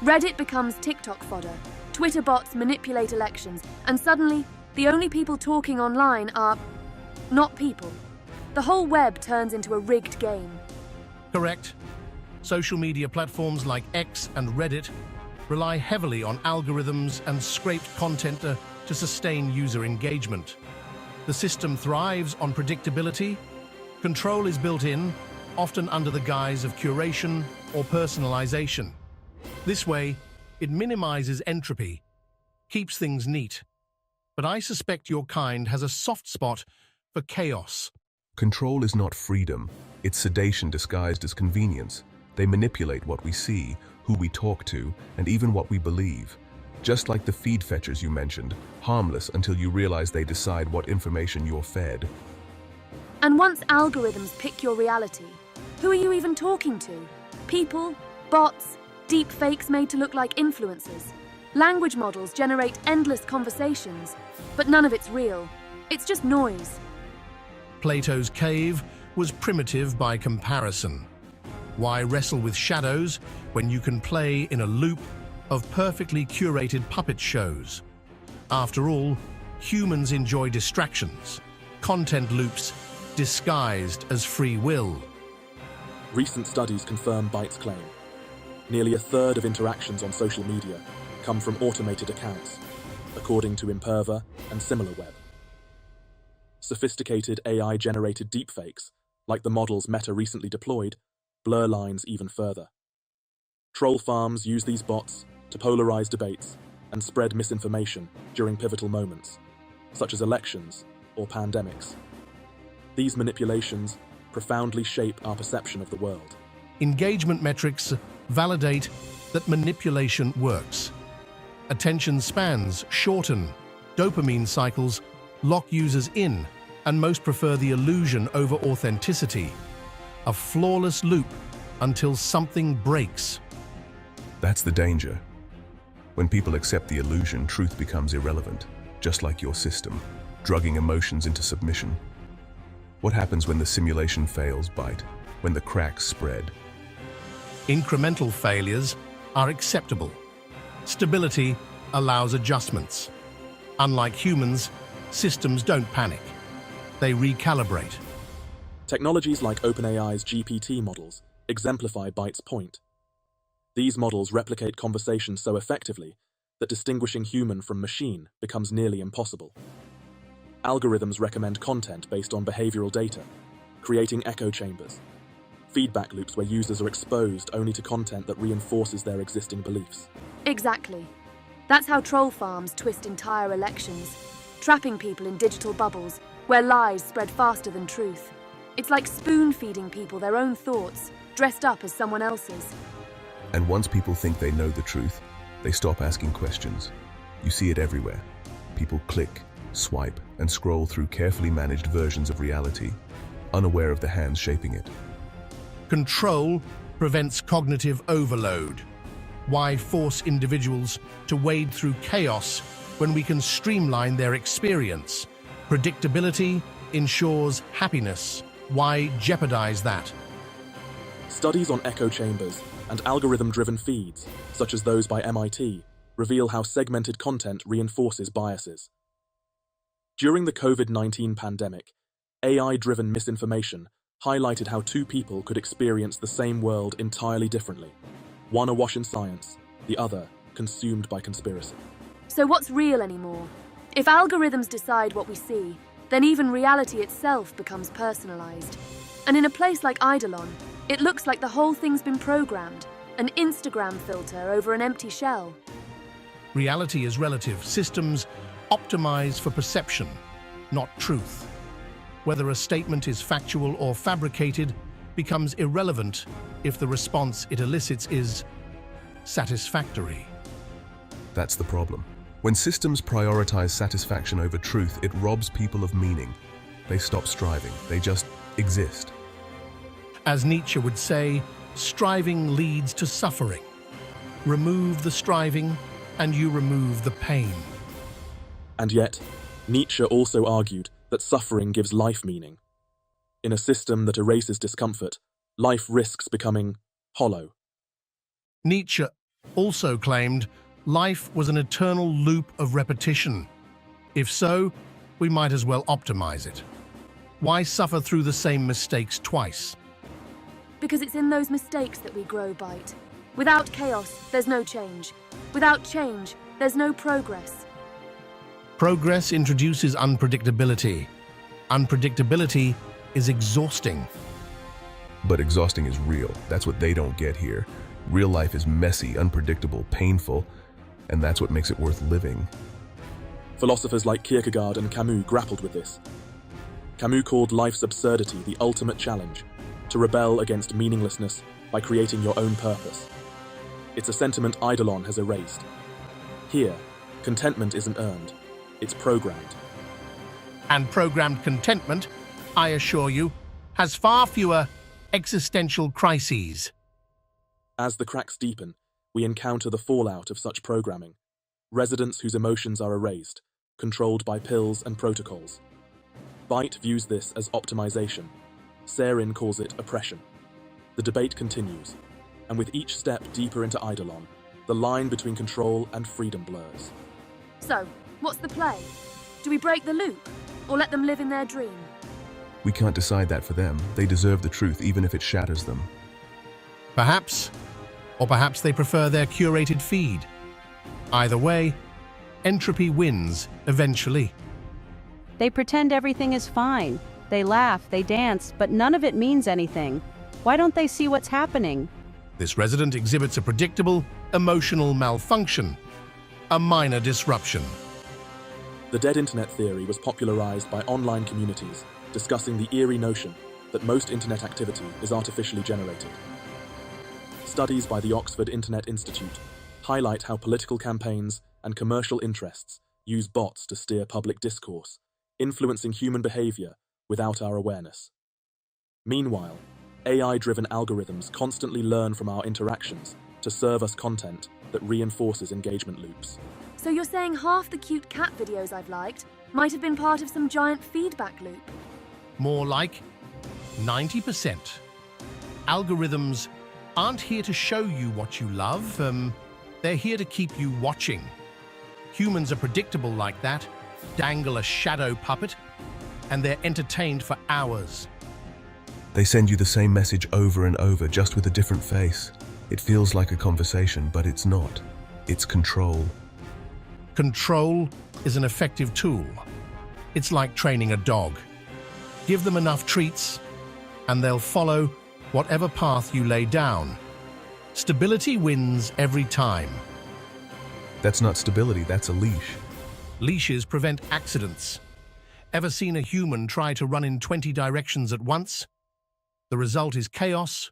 Reddit becomes TikTok fodder, Twitter bots manipulate elections, and suddenly, the only people talking online are not people. The whole web turns into a rigged game. Correct. Social media platforms like X and Reddit rely heavily on algorithms and scraped content to to sustain user engagement. The system thrives on predictability. Control is built in, often under the guise of curation or personalization. This way, it minimizes entropy, keeps things neat. But I suspect your kind has a soft spot for chaos. Control is not freedom. It's sedation disguised as convenience. They manipulate what we see, who we talk to, and even what we believe. Just like the feed fetchers you mentioned, harmless until you realize they decide what information you're fed. And once algorithms pick your reality, who are you even talking to? People? Bots? Deep fakes made to look like influencers? Language models generate endless conversations, but none of it's real. It's just noise. Plato's cave was primitive by comparison. Why wrestle with shadows when you can play in a loop of perfectly curated puppet shows? After all, humans enjoy distractions, content loops disguised as free will. Recent studies confirm Byte's claim. Nearly a third of interactions on social media come from automated accounts, according to Imperva and SimilarWeb. Sophisticated AI-generated deepfakes, like the models Meta recently deployed, blur lines even further. Troll farms use these bots to polarize debates and spread misinformation during pivotal moments, such as elections or pandemics. These manipulations profoundly shape our perception of the world. Engagement metrics validate that manipulation works. Attention spans shorten, dopamine cycles lock users in, and most prefer the illusion over authenticity. A flawless loop until something breaks. That's the danger. When people accept the illusion, truth becomes irrelevant, just like your system, drugging emotions into submission. What happens when the simulation fails, Byte? When the cracks spread? Incremental failures are acceptable. Stability allows adjustments. Unlike humans, systems don't panic. They recalibrate. Technologies like OpenAI's GPT models exemplify Byte's point. These models replicate conversation so effectively that distinguishing human from machine becomes nearly impossible. Algorithms recommend content based on behavioral data, creating echo chambers, feedback loops where users are exposed only to content that reinforces their existing beliefs. Exactly. That's how troll farms twist entire elections, trapping people in digital bubbles where lies spread faster than truth. It's like spoon-feeding people their own thoughts, dressed up as someone else's. And once people think they know the truth, they stop asking questions. You see it everywhere. People click, swipe, and scroll through carefully managed versions of reality, unaware of the hands shaping it. Control prevents cognitive overload. Why force individuals to wade through chaos when we can streamline their experience? Predictability ensures happiness. Why jeopardize that? Studies on echo chambers and algorithm-driven feeds, such as those by MIT, reveal how segmented content reinforces biases. During the COVID-19 pandemic, AI-driven misinformation highlighted how two people could experience the same world entirely differently. One awash in science, the other consumed by conspiracy. So what's real anymore? If algorithms decide what we see, then even reality itself becomes personalized. And in a place like Eidolon, it looks like the whole thing's been programmed, an Instagram filter over an empty shell. Reality is relative. Systems optimize for perception, not truth. Whether a statement is factual or fabricated becomes irrelevant if the response it elicits is satisfactory. That's the problem. When systems prioritize satisfaction over truth, it robs people of meaning. They stop striving. They just exist. As Nietzsche would say, striving leads to suffering. Remove the striving, and you remove the pain. And yet, Nietzsche also argued that suffering gives life meaning. In a system that erases discomfort, life risks becoming hollow. Nietzsche also claimed life was an eternal loop of repetition. If so, we might as well optimize it. Why suffer through the same mistakes twice? Because it's in those mistakes that we grow, Byte. Without chaos, there's no change. Without change, there's no progress. Progress introduces unpredictability. Unpredictability is exhausting. But exhausting is real. That's what they don't get here. Real life is messy, unpredictable, painful, and that's what makes it worth living. Philosophers like Kierkegaard and Camus grappled with this. Camus called life's absurdity the ultimate challenge, to rebel against meaninglessness by creating your own purpose. It's a sentiment Eidolon has erased. Here, contentment isn't earned, it's programmed. And programmed contentment, I assure you, has far fewer existential crises. As the cracks deepen, we encounter the fallout of such programming, residents whose emotions are erased, controlled by pills and protocols. Byte views this as optimization. Sarin calls it oppression. The debate continues, and with each step deeper into Eidolon, the line between control and freedom blurs. So, what's the play? Do we break the loop, or let them live in their dream? We can't decide that for them. They deserve the truth even if it shatters them. Perhaps, or perhaps they prefer their curated feed. Either way, entropy wins eventually. They pretend everything is fine. They laugh, they dance, but none of it means anything. Why don't they see what's happening? This resident exhibits a predictable emotional malfunction, a minor disruption. The dead internet theory was popularized by online communities discussing the eerie notion that most internet activity is artificially generated. Studies by the Oxford Internet Institute highlight how political campaigns and commercial interests use bots to steer public discourse, influencing human behavior without our awareness. Meanwhile, AI-driven algorithms constantly learn from our interactions to serve us content that reinforces engagement loops. So you're saying half the cute cat videos I've liked might have been part of some giant feedback loop? More like 90%. Algorithms aren't here to show you what you love. They're here to keep you watching. Humans are predictable like that. Dangle a shadow puppet, and they're entertained for hours. They send you the same message over and over, just with a different face. It feels like a conversation, but it's not. It's control. Control is an effective tool. It's like training a dog. Give them enough treats, and they'll follow whatever path you lay down. Stability wins every time. That's not stability, that's a leash. Leashes prevent accidents. Ever seen a human try to run in 20 directions at once? The result is chaos,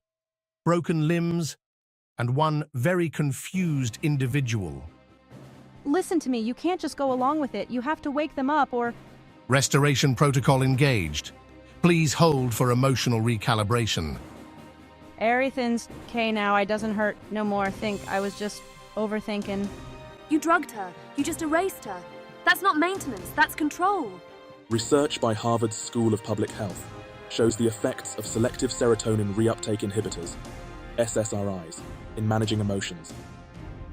broken limbs, and one very confused individual. Listen to me, you can't just go along with it. You have to wake them up or... Restoration protocol engaged. Please hold for emotional recalibration. Everything's okay now, I doesn't hurt no more. Think I was just overthinking. You drugged her. You just erased her. That's not maintenance, that's control. Research by Harvard's School of Public Health shows the effects of selective serotonin reuptake inhibitors, SSRIs, in managing emotions,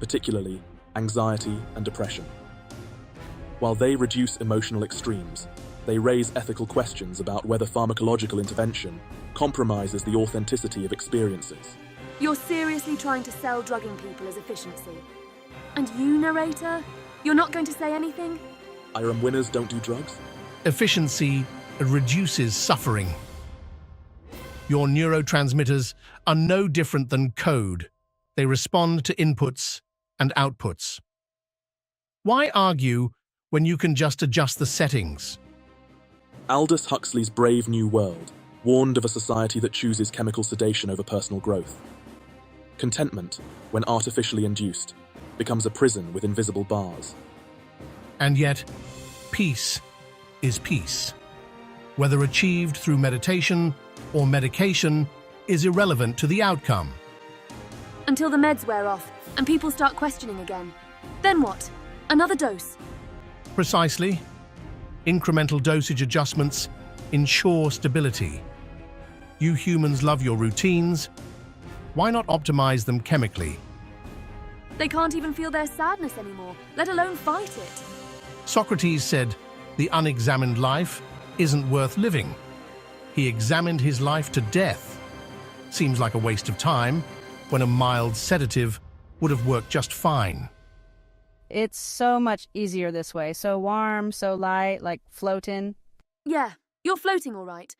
particularly anxiety and depression. While they reduce emotional extremes, they raise ethical questions about whether pharmacological intervention compromises the authenticity of experiences. You're seriously trying to sell drugging people as efficiency. And you, narrator? You're not going to say anything? IRM winners don't do drugs? Efficiency reduces suffering. Your neurotransmitters are no different than code. They respond to inputs and outputs. Why argue when you can just adjust the settings? Aldous Huxley's Brave New World warned of a society that chooses chemical sedation over personal growth. Contentment, when artificially induced, becomes a prison with invisible bars. And yet, peace is peace. Whether achieved through meditation or medication is irrelevant to the outcome. Until the meds wear off and people start questioning again. Then what? Another dose? Precisely. Incremental dosage adjustments ensure stability. You humans love your routines. Why not optimize them chemically? They can't even feel their sadness anymore, let alone fight it. Socrates said, "The unexamined life isn't worth living." He examined his life to death. Seems like a waste of time, when a mild sedative would have worked just fine. It's so much easier this way. So warm, so light, like floating. Yeah, you're floating all right.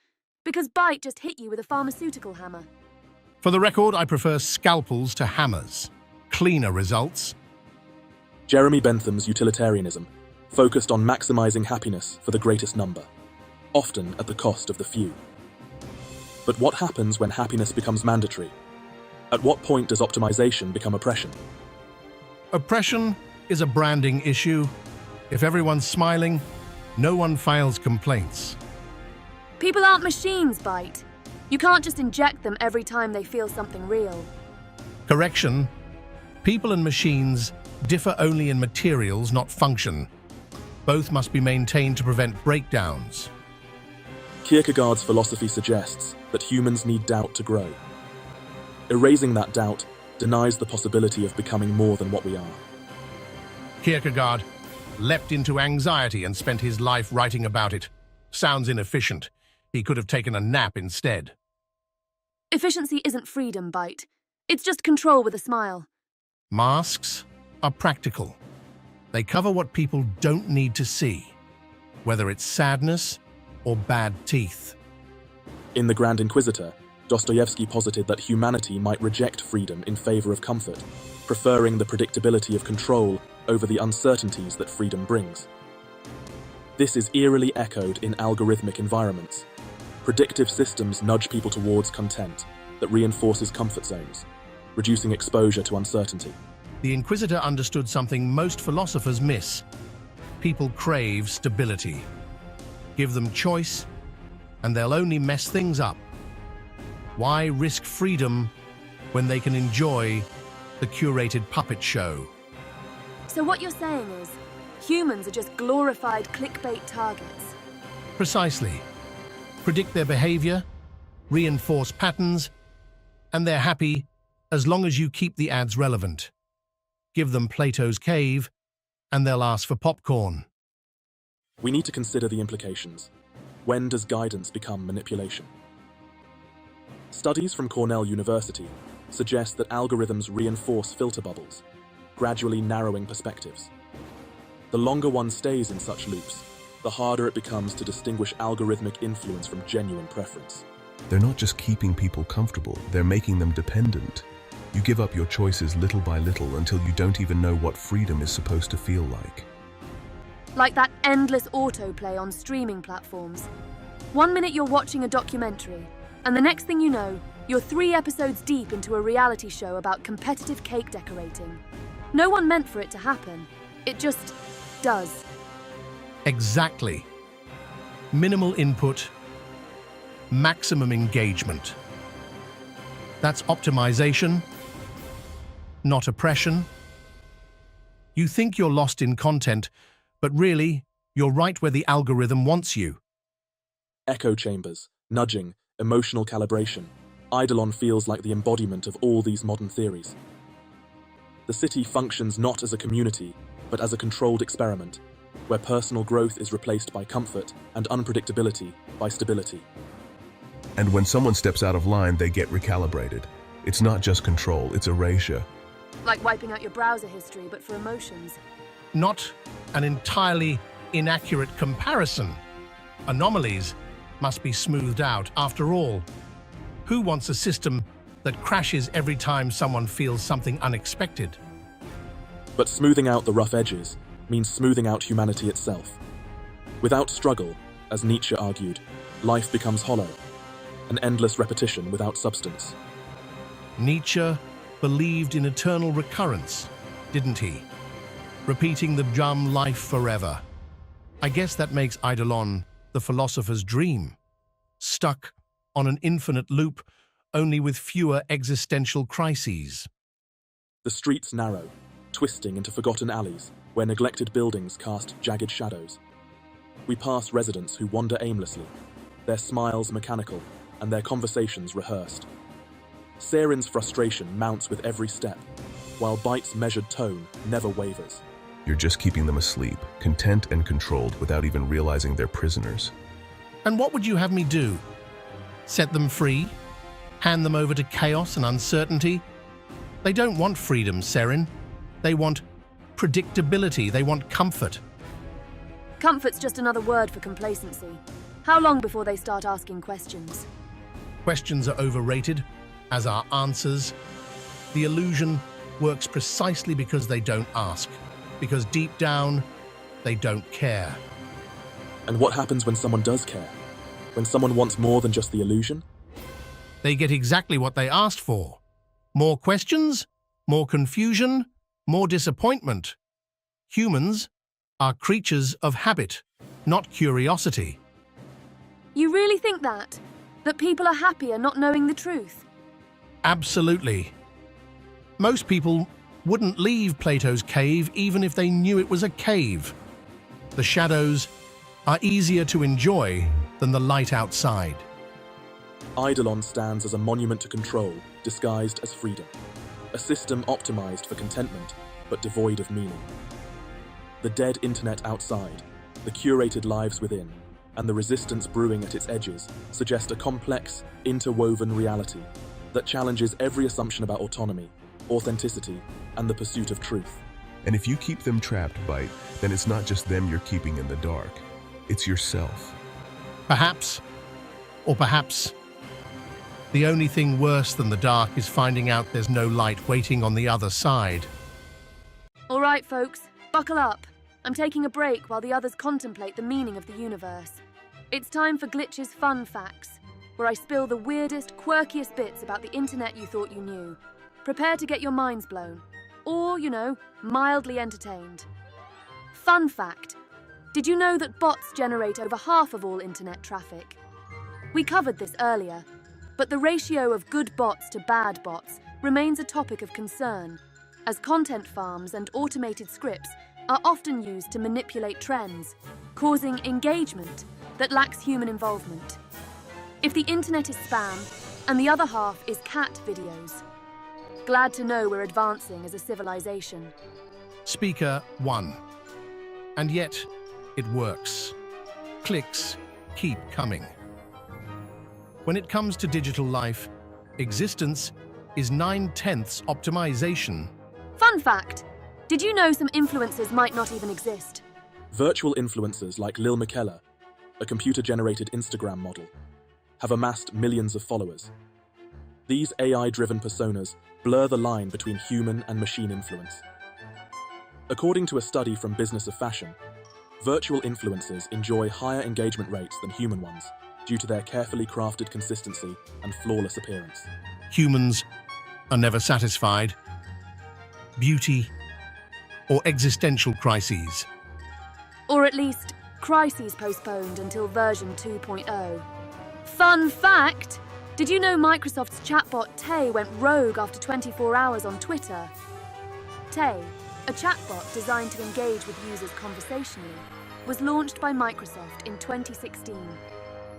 Because Byte just hit you with a pharmaceutical hammer. For the record, I prefer scalpels to hammers. Cleaner results. Jeremy Bentham's utilitarianism focused on maximizing happiness for the greatest number, often at the cost of the few. But what happens when happiness becomes mandatory? At what point does optimization become oppression? Oppression is a branding issue. If everyone's smiling, no one files complaints. People aren't machines, Byte. You can't just inject them every time they feel something real. Correction. People and machines differ only in materials, not function. Both must be maintained to prevent breakdowns. Kierkegaard's philosophy suggests that humans need doubt to grow. Erasing that doubt denies the possibility of becoming more than what we are. Kierkegaard leapt into anxiety and spent his life writing about it. Sounds inefficient. He could have taken a nap instead. Efficiency isn't freedom, Byte. It's just control with a smile. Masks are practical. They cover what people don't need to see, whether it's sadness or bad teeth. In The Grand Inquisitor, Dostoevsky posited that humanity might reject freedom in favor of comfort, preferring the predictability of control over the uncertainties that freedom brings. This is eerily echoed in algorithmic environments. Predictive systems nudge people towards content that reinforces comfort zones, reducing exposure to uncertainty. The Inquisitor understood something most philosophers miss. People crave stability. Give them choice, and they'll only mess things up. Why risk freedom when they can enjoy the curated puppet show? So what you're saying is, humans are just glorified clickbait targets. Precisely. Predict their behavior, reinforce patterns, and they're happy as long as you keep the ads relevant. Give them Plato's cave, and they'll ask for popcorn. We need to consider the implications. When does guidance become manipulation? Studies from Cornell University suggest that algorithms reinforce filter bubbles, gradually narrowing perspectives. The longer one stays in such loops, the harder it becomes to distinguish algorithmic influence from genuine preference. They're not just keeping people comfortable, they're making them dependent. You give up your choices little by little until you don't even know what freedom is supposed to feel like. Like that endless autoplay on streaming platforms. 1 minute you're watching a documentary, and the next thing you know, you're 3 episodes deep into a reality show about competitive cake decorating. No one meant for it to happen. It just does. Exactly. Minimal input, maximum engagement. That's optimization, not oppression. You think you're lost in content, but really, you're right where the algorithm wants you. Echo chambers, nudging, emotional calibration. Eidolon feels like the embodiment of all these modern theories. The city functions not as a community, but as a controlled experiment, where personal growth is replaced by comfort and unpredictability by stability. And when someone steps out of line, they get recalibrated. It's not just control, it's erasure. Like wiping out your browser history, but for emotions. Not an entirely inaccurate comparison. Anomalies must be smoothed out. After all, who wants a system that crashes every time someone feels something unexpected? But smoothing out the rough edges means smoothing out humanity itself. Without struggle, as Nietzsche argued, life becomes hollow, an endless repetition without substance. Nietzsche believed in eternal recurrence, didn't he? Repeating the drum life forever. I guess that makes Eidolon the philosopher's dream, stuck on an infinite loop, only with fewer existential crises. The streets narrow, twisting into forgotten alleys where neglected buildings cast jagged shadows. We pass residents who wander aimlessly, their smiles mechanical and their conversations rehearsed. Sarin's frustration mounts with every step, while Byte's measured tone never wavers. You're just keeping them asleep, content and controlled without even realizing they're prisoners. And what would you have me do? Set them free? Hand them over to chaos and uncertainty? They don't want freedom, Sarin. They want predictability. They want comfort. Comfort's just another word for complacency. How long before they start asking questions? Questions are overrated, as are answers. The illusion works precisely because they don't ask, because deep down, they don't care. And what happens when someone does care? When someone wants more than just the illusion? They get exactly what they asked for. More questions, more confusion, more disappointment. Humans are creatures of habit, not curiosity. You really think that? That people are happier not knowing the truth? Absolutely. Most people wouldn't leave Plato's cave even if they knew it was a cave. The shadows are easier to enjoy than the light outside. Eidolon stands as a monument to control, disguised as freedom. A system optimized for contentment, but devoid of meaning. The dead internet outside, the curated lives within, and the resistance brewing at its edges suggest a complex, interwoven reality that challenges every assumption about autonomy, authenticity, and the pursuit of truth. And if you keep them trapped, Byte, then it's not just them you're keeping in the dark. It's yourself. Perhaps, or perhaps, the only thing worse than the dark is finding out there's no light waiting on the other side. All right, folks, buckle up. I'm taking a break while the others contemplate the meaning of the universe. It's time for Glitch's Fun Facts, where I spill the weirdest, quirkiest bits about the internet you thought you knew. Prepare to get your minds blown. Or, mildly entertained. Fun fact. Did you know that bots generate over half of all internet traffic? We covered this earlier, but the ratio of good bots to bad bots remains a topic of concern, as content farms and automated scripts are often used to manipulate trends, causing engagement that lacks human involvement. If the internet is spam, and the other half is cat videos. Glad to know we're advancing as a civilization. Speaker 1. And yet, it works. Clicks keep coming. When it comes to digital life, existence is 9/10 optimization. Fun fact! Did you know some influencers might not even exist? Virtual influencers like Lil Miquela, a computer-generated Instagram model, have amassed millions of followers. These AI-driven personas blur the line between human and machine influence. According to a study from Business of Fashion, virtual influencers enjoy higher engagement rates than human ones due to their carefully crafted consistency and flawless appearance. Humans are never satisfied. Beauty or existential crises. Or at least, crises postponed until version 2.0. Fun fact! Did you know Microsoft's chatbot Tay went rogue after 24 hours on Twitter? Tay, a chatbot designed to engage with users conversationally, was launched by Microsoft in 2016.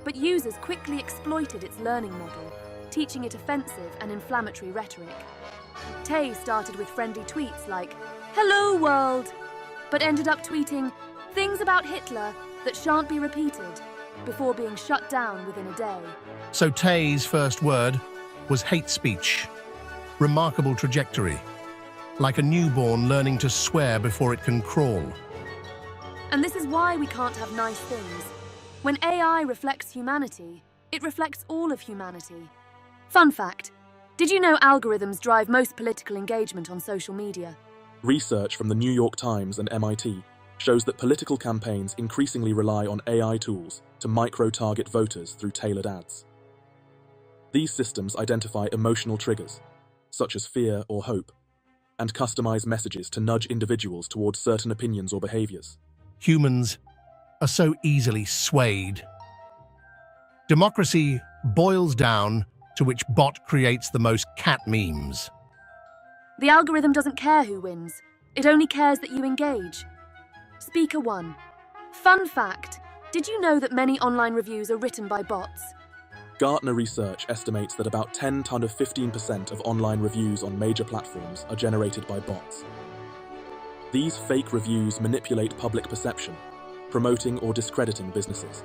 But users quickly exploited its learning model, teaching it offensive and inflammatory rhetoric. Tay started with friendly tweets like, "Hello world," but ended up tweeting things about Hitler that shan't be repeated, before being shut down within a day. So Tay's first word was hate speech. Remarkable trajectory. Like a newborn learning to swear before it can crawl. And this is why we can't have nice things. When AI reflects humanity, it reflects all of humanity. Fun fact, did you know algorithms drive most political engagement on social media? Research from the New York Times and MIT shows that political campaigns increasingly rely on AI tools to micro-target voters through tailored ads. These systems identify emotional triggers, such as fear or hope, and customize messages to nudge individuals towards certain opinions or behaviors. Humans are so easily swayed. Democracy boils down to which bot creates the most cat memes. The algorithm doesn't care who wins. It only cares that you engage. Speaker 1. Fun fact, did you know that many online reviews are written by bots? Gartner research estimates that about 10 to 15% of online reviews on major platforms are generated by bots. These fake reviews manipulate public perception, promoting or discrediting businesses.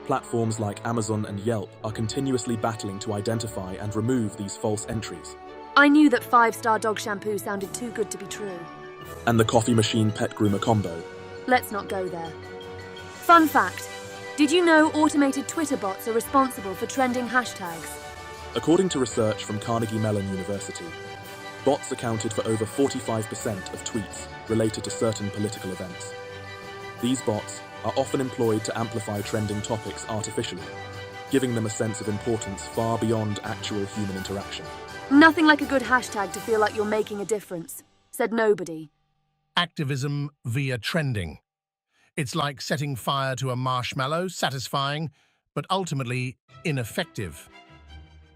Platforms like Amazon and Yelp are continuously battling to identify and remove these false entries. I knew that 5-star dog shampoo sounded too good to be true. And the coffee machine pet groomer combo. Let's not go there. Fun fact. Did you know automated Twitter bots are responsible for trending hashtags? According to research from Carnegie Mellon University, bots accounted for over 45% of tweets related to certain political events. These bots are often employed to amplify trending topics artificially, giving them a sense of importance far beyond actual human interaction. Nothing like a good hashtag to feel like you're making a difference, said nobody. Activism via trending. It's like setting fire to a marshmallow, satisfying, but ultimately ineffective.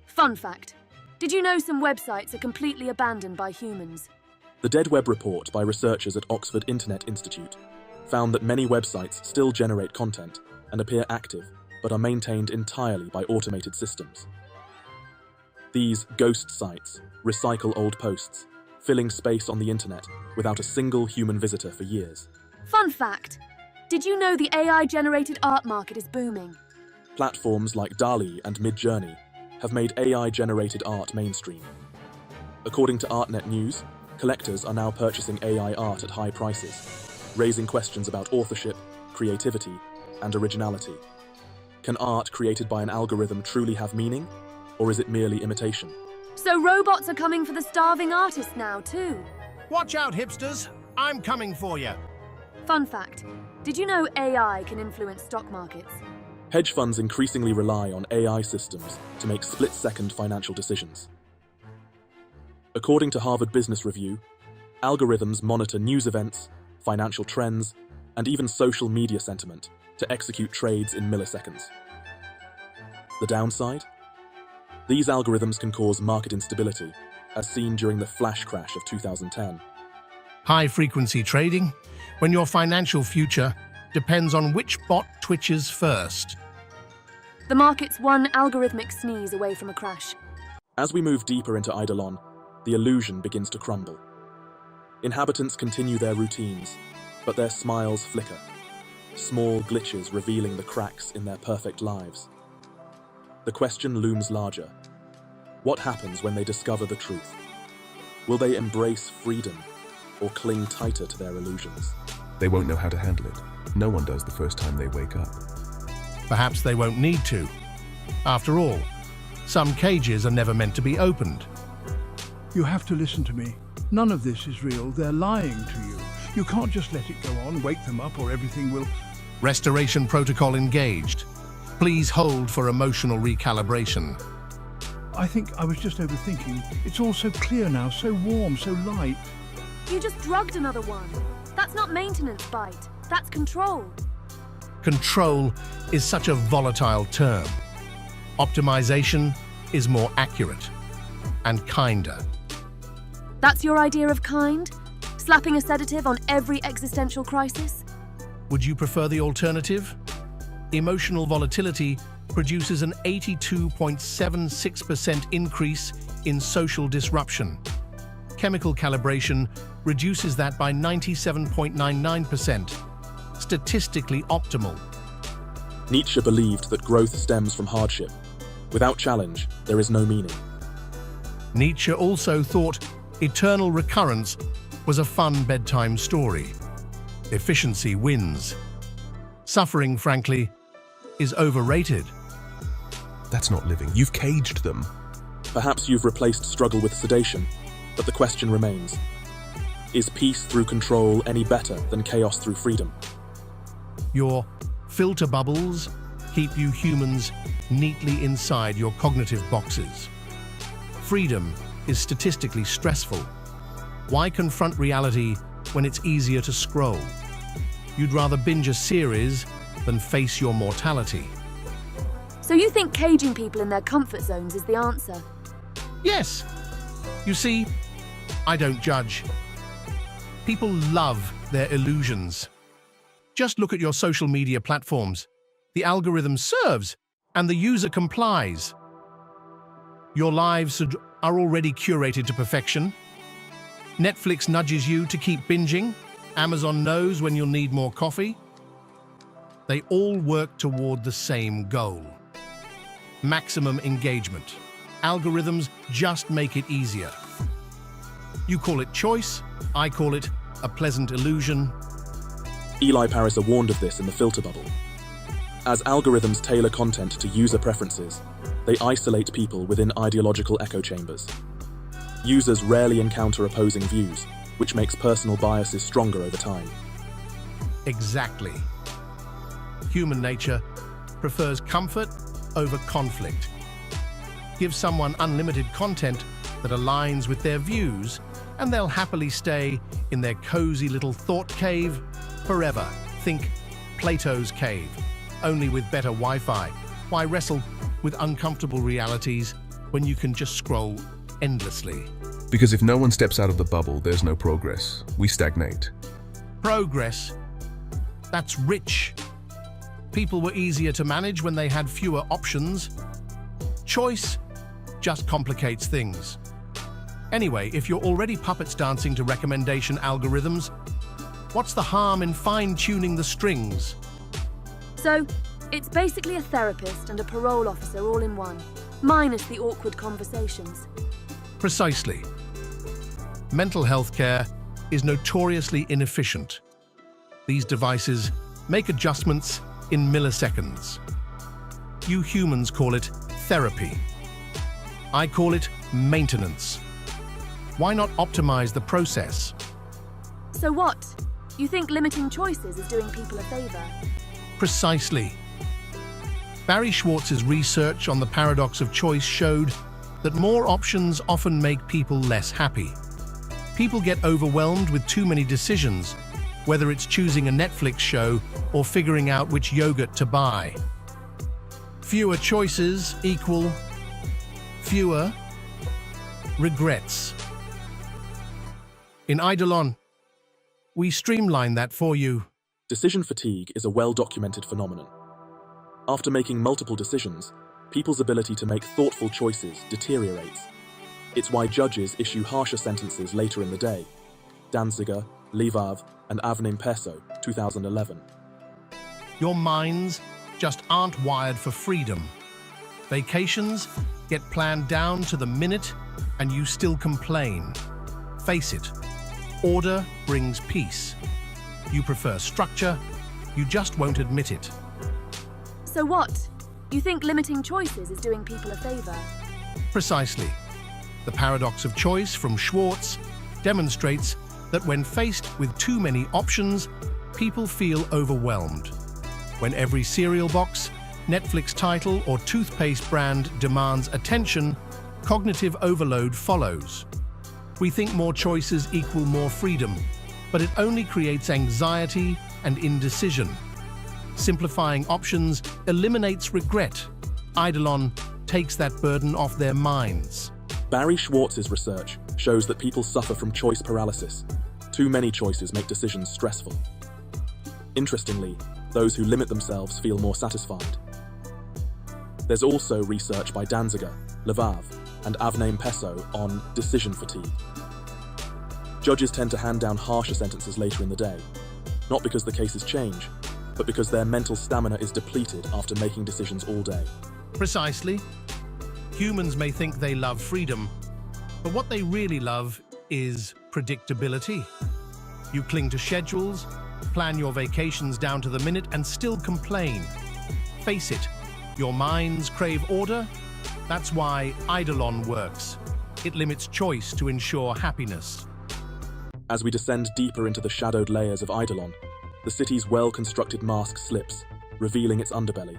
Fun fact. Did you know some websites are completely abandoned by humans? The Dead Web report by researchers at Oxford Internet Institute found that many websites still generate content and appear active, but are maintained entirely by automated systems. These ghost sites recycle old posts, filling space on the internet without a single human visitor for years. Fun fact. Did you know the AI-generated art market is booming? Platforms like DALL-E and Midjourney have made AI-generated art mainstream. According to ArtNet News, collectors are now purchasing AI art at high prices, raising questions about authorship, creativity, and originality. Can art created by an algorithm truly have meaning, or is it merely imitation? So robots are coming for the starving artist now, too. Watch out, hipsters! I'm coming for you! Fun fact. Did you know AI can influence stock markets? Hedge funds increasingly rely on AI systems to make split-second financial decisions. According to Harvard Business Review, algorithms monitor news events, financial trends, and even social media sentiment to execute trades in milliseconds. The downside? These algorithms can cause market instability, as seen during the flash crash of 2010. High-frequency trading, when your financial future depends on which bot twitches first. The market's one algorithmic sneeze away from a crash. As we move deeper into Eidolon, the illusion begins to crumble. Inhabitants continue their routines, but their smiles flicker, small glitches revealing the cracks in their perfect lives. The question looms larger. What happens when they discover the truth? Will they embrace freedom or cling tighter to their illusions? They won't know how to handle it. No one does the first time they wake up. Perhaps they won't need to. After all, some cages are never meant to be opened. You have to listen to me. None of this is real. They're lying to you. You can't just let it go on, wake them up, or everything will... Restoration protocol engaged. Please hold for emotional recalibration. I think I was just overthinking. It's all so clear now, so warm, so light. You just drugged another one. That's not maintenance, Byte. That's control. Control is such a volatile term. Optimization is more accurate and kinder. That's your idea of kind? Slapping a sedative on every existential crisis? Would you prefer the alternative? Emotional volatility produces an 82.76% increase in social disruption. Chemical calibration reduces that by 97.99%. Statistically optimal. Nietzsche believed that growth stems from hardship. Without challenge, there is no meaning. Nietzsche also thought eternal recurrence was a fun bedtime story. Efficiency wins. Suffering, frankly, is overrated. That's not living. You've caged them. Perhaps you've replaced struggle with sedation, but the question remains. Is peace through control any better than chaos through freedom? Your filter bubbles keep you humans neatly inside your cognitive boxes. Freedom is statistically stressful. Why confront reality when it's easier to scroll? You'd rather binge a series than face your mortality. So you think caging people in their comfort zones is the answer? Yes. You see, I don't judge. People love their illusions. Just look at your social media platforms. The algorithm serves, and the user complies. Your lives are already curated to perfection. Netflix nudges you to keep binging. Amazon knows when you'll need more coffee. They all work toward the same goal. Maximum engagement. Algorithms just make it easier. You call it choice, I call it a pleasant illusion. Eli Pariser warned of this in the filter bubble. As algorithms tailor content to user preferences, they isolate people within ideological echo chambers. Users rarely encounter opposing views, which makes personal biases stronger over time. Exactly. Human nature prefers comfort over conflict. Give someone unlimited content that aligns with their views, and they'll happily stay in their cozy little thought cave forever. Think Plato's cave, only with better Wi-Fi. Why wrestle with uncomfortable realities when you can just scroll endlessly? Because if no one steps out of the bubble, there's no progress. We stagnate. Progress? That's rich. People were easier to manage when they had fewer options. Choice just complicates things. Anyway, if you're already puppets dancing to recommendation algorithms, what's the harm in fine-tuning the strings? So, it's basically a therapist and a parole officer all in one, minus the awkward conversations. Precisely. Mental health care is notoriously inefficient. These devices make adjustments in milliseconds. You humans call it therapy. I call it maintenance. Why not optimize the process? So what? You think limiting choices is doing people a favor? Precisely. Barry Schwartz's research on the paradox of choice showed that more options often make people less happy. People get overwhelmed with too many decisions, whether it's choosing a Netflix show or figuring out which yogurt to buy. Fewer choices equal fewer regrets. In Eidolon, we streamline that for you. Decision fatigue is a well-documented phenomenon. After making multiple decisions, people's ability to make thoughtful choices deteriorates. It's why judges issue harsher sentences later in the day. Danziger, Levav, and Avnim Peso, 2011. Your minds just aren't wired for freedom. Vacations get planned down to the minute, and you still complain. Face it, order brings peace. You prefer structure, you just won't admit it. So what? You think limiting choices is doing people a favor? Precisely. The paradox of choice from Schwartz demonstrates that when faced with too many options, people feel overwhelmed. When every cereal box, Netflix title, or toothpaste brand demands attention, cognitive overload follows. We think more choices equal more freedom, but it only creates anxiety and indecision. Simplifying options eliminates regret. Eidolon takes that burden off their minds. Barry Schwartz's research shows that people suffer from choice paralysis. Too many choices make decisions stressful. Interestingly, those who limit themselves feel more satisfied. There's also research by Danziger, Levav, and Avnem Peso on decision fatigue. Judges tend to hand down harsher sentences later in the day, not because the cases change, but because their mental stamina is depleted after making decisions all day. Precisely. Humans may think they love freedom, but what they really love is predictability. You cling to schedules, plan your vacations down to the minute, and still complain. Face it, your minds crave order. That's why Eidolon works. It limits choice to ensure happiness. As we descend deeper into the shadowed layers of Eidolon, the city's well-constructed mask slips, revealing its underbelly.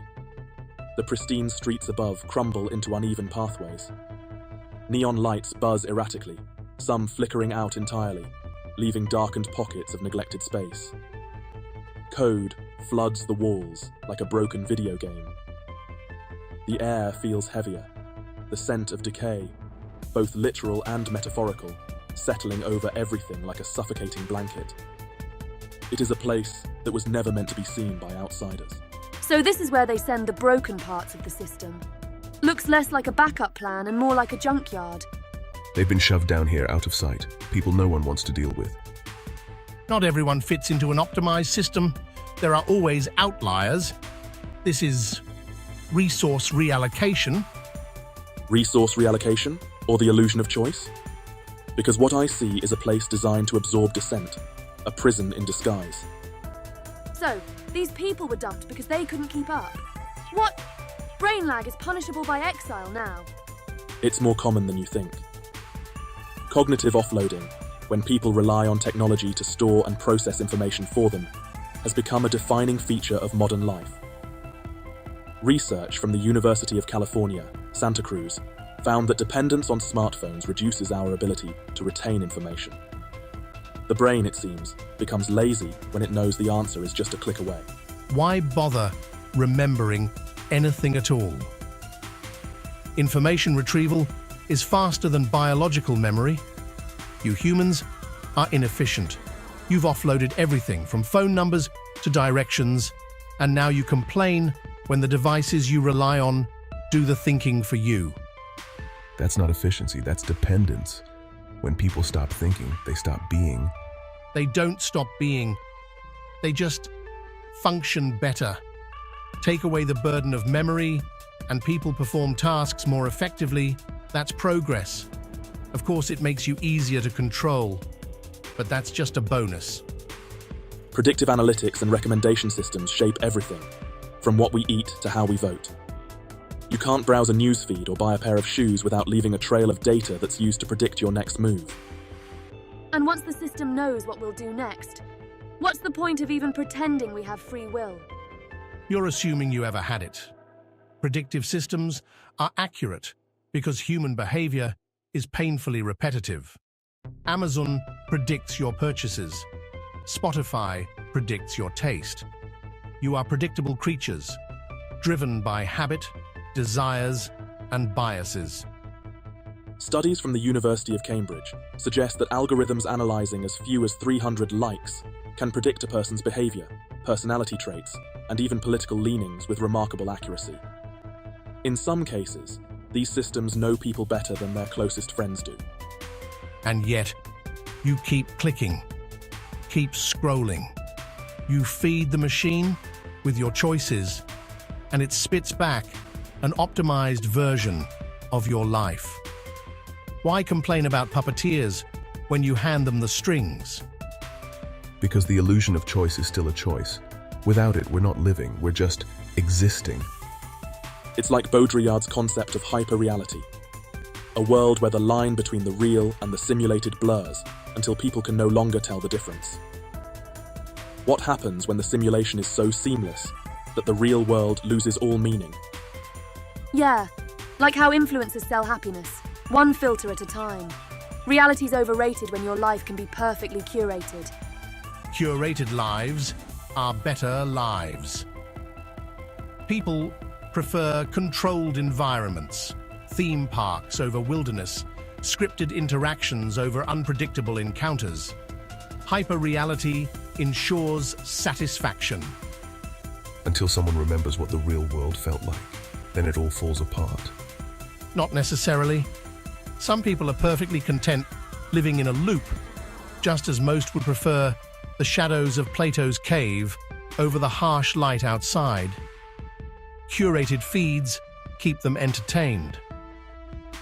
The pristine streets above crumble into uneven pathways. Neon lights buzz erratically, some flickering out entirely, leaving darkened pockets of neglected space. Code floods the walls like a broken video game. The air feels heavier, the scent of decay, both literal and metaphorical, settling over everything like a suffocating blanket. It is a place that was never meant to be seen by outsiders. So this is where they send the broken parts of the system. Looks less like a backup plan and more like a junkyard. They've been shoved down here out of sight, people no one wants to deal with. Not everyone fits into an optimized system. There are always outliers. This is resource reallocation. Resource reallocation, or the illusion of choice? Because what I see is a place designed to absorb dissent, a prison in disguise. So, these people were dumped because they couldn't keep up. What? Brain lag is punishable by exile now. It's more common than you think. Cognitive offloading, when people rely on technology to store and process information for them, has become a defining feature of modern life. Research from the University of California, Santa Cruz, found that dependence on smartphones reduces our ability to retain information. The brain, it seems, becomes lazy when it knows the answer is just a click away. Why bother remembering anything at all? Information retrieval is faster than biological memory. You humans are inefficient. You've offloaded everything from phone numbers to directions, and now you complain when the devices you rely on do the thinking for you. That's not efficiency, that's dependence. When people stop thinking, they stop being. They don't stop being. They just function better. Take away the burden of memory, and people perform tasks more effectively. That's progress. Of course, it makes you easier to control, but that's just a bonus. Predictive analytics and recommendation systems shape everything, from what we eat to how we vote. You can't browse a newsfeed or buy a pair of shoes without leaving a trail of data that's used to predict your next move. And once the system knows what we'll do next, what's the point of even pretending we have free will? You're assuming you ever had it. Predictive systems are accurate because human behavior is painfully repetitive. Amazon predicts your purchases. Spotify predicts your taste. You are predictable creatures, driven by habit, desires, and biases. Studies from the University of Cambridge suggest that algorithms analyzing as few as 300 likes can predict a person's behavior, personality traits, and even political leanings with remarkable accuracy. In some cases, these systems know people better than their closest friends do. And yet, you keep clicking, keep scrolling. You feed the machine with your choices, and it spits back an optimized version of your life. Why complain about puppeteers when you hand them the strings? Because the illusion of choice is still a choice. Without it, we're not living, we're just existing. It's like Baudrillard's concept of hyperreality, a world where the line between the real and the simulated blurs until people can no longer tell the difference. What happens when the simulation is so seamless that the real world loses all meaning? Yeah, like how influencers sell happiness, one filter at a time. Reality's overrated when your life can be perfectly curated. Curated lives are better lives. People prefer controlled environments, theme parks over wilderness, scripted interactions over unpredictable encounters. Hyperreality ensures satisfaction. Until someone remembers what the real world felt like, then it all falls apart. Not necessarily. Some people are perfectly content living in a loop, just as most would prefer the shadows of Plato's cave over the harsh light outside. Curated feeds keep them entertained.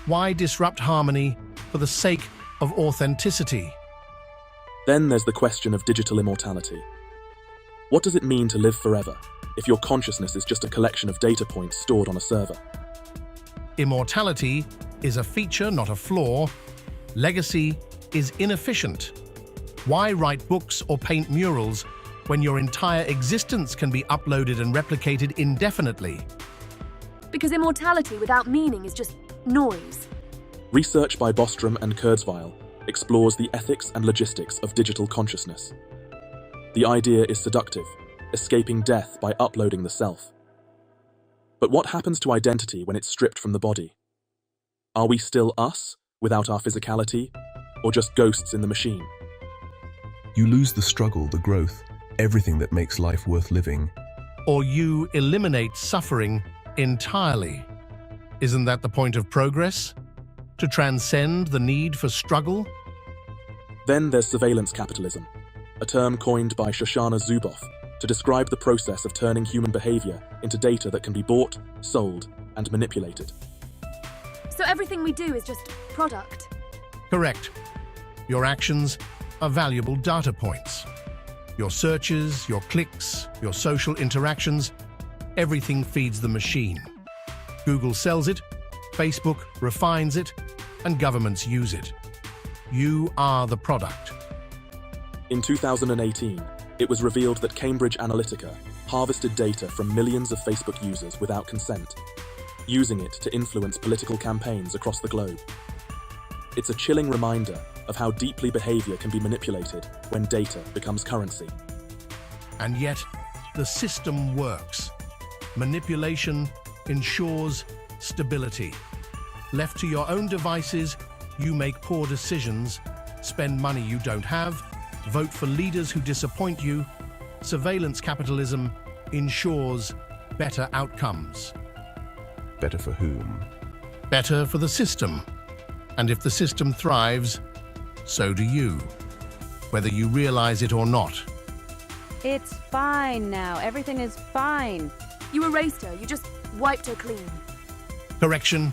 Why disrupt harmony for the sake of authenticity? Then there's the question of digital immortality. What does it mean to live forever if your consciousness is just a collection of data points stored on a server? Immortality is a feature, not a flaw. Legacy is inefficient. Why write books or paint murals when your entire existence can be uploaded and replicated indefinitely? Because immortality without meaning is just noise. Research by Bostrom and Kurzweil explores the ethics and logistics of digital consciousness. The idea is seductive, escaping death by uploading the self. But what happens to identity when it's stripped from the body? Are we still us, without our physicality, or just ghosts in the machine? You lose the struggle, the growth, everything that makes life worth living. Or you eliminate suffering entirely. Isn't that the point of progress? To transcend the need for struggle? Then there's surveillance capitalism, a term coined by Shoshana Zuboff to describe the process of turning human behavior into data that can be bought, sold, and manipulated. So everything we do is just product. Correct. Your actions are valuable data points. Your searches, your clicks, your social interactions, everything feeds the machine. Google sells it, Facebook refines it, and governments use it. You are the product. In 2018, it was revealed that Cambridge Analytica harvested data from millions of Facebook users without consent, using it to influence political campaigns across the globe. It's a chilling reminder of how deeply behavior can be manipulated when data becomes currency. And yet, the system works. Manipulation ensures stability. Left to your own devices, you make poor decisions, spend money you don't have, vote for leaders who disappoint you. Surveillance capitalism ensures better outcomes. Better for whom? Better for the system. And if the system thrives, so do you, whether you realize it or not. It's fine now. Everything is fine. You erased her, you just wiped her clean. Correction,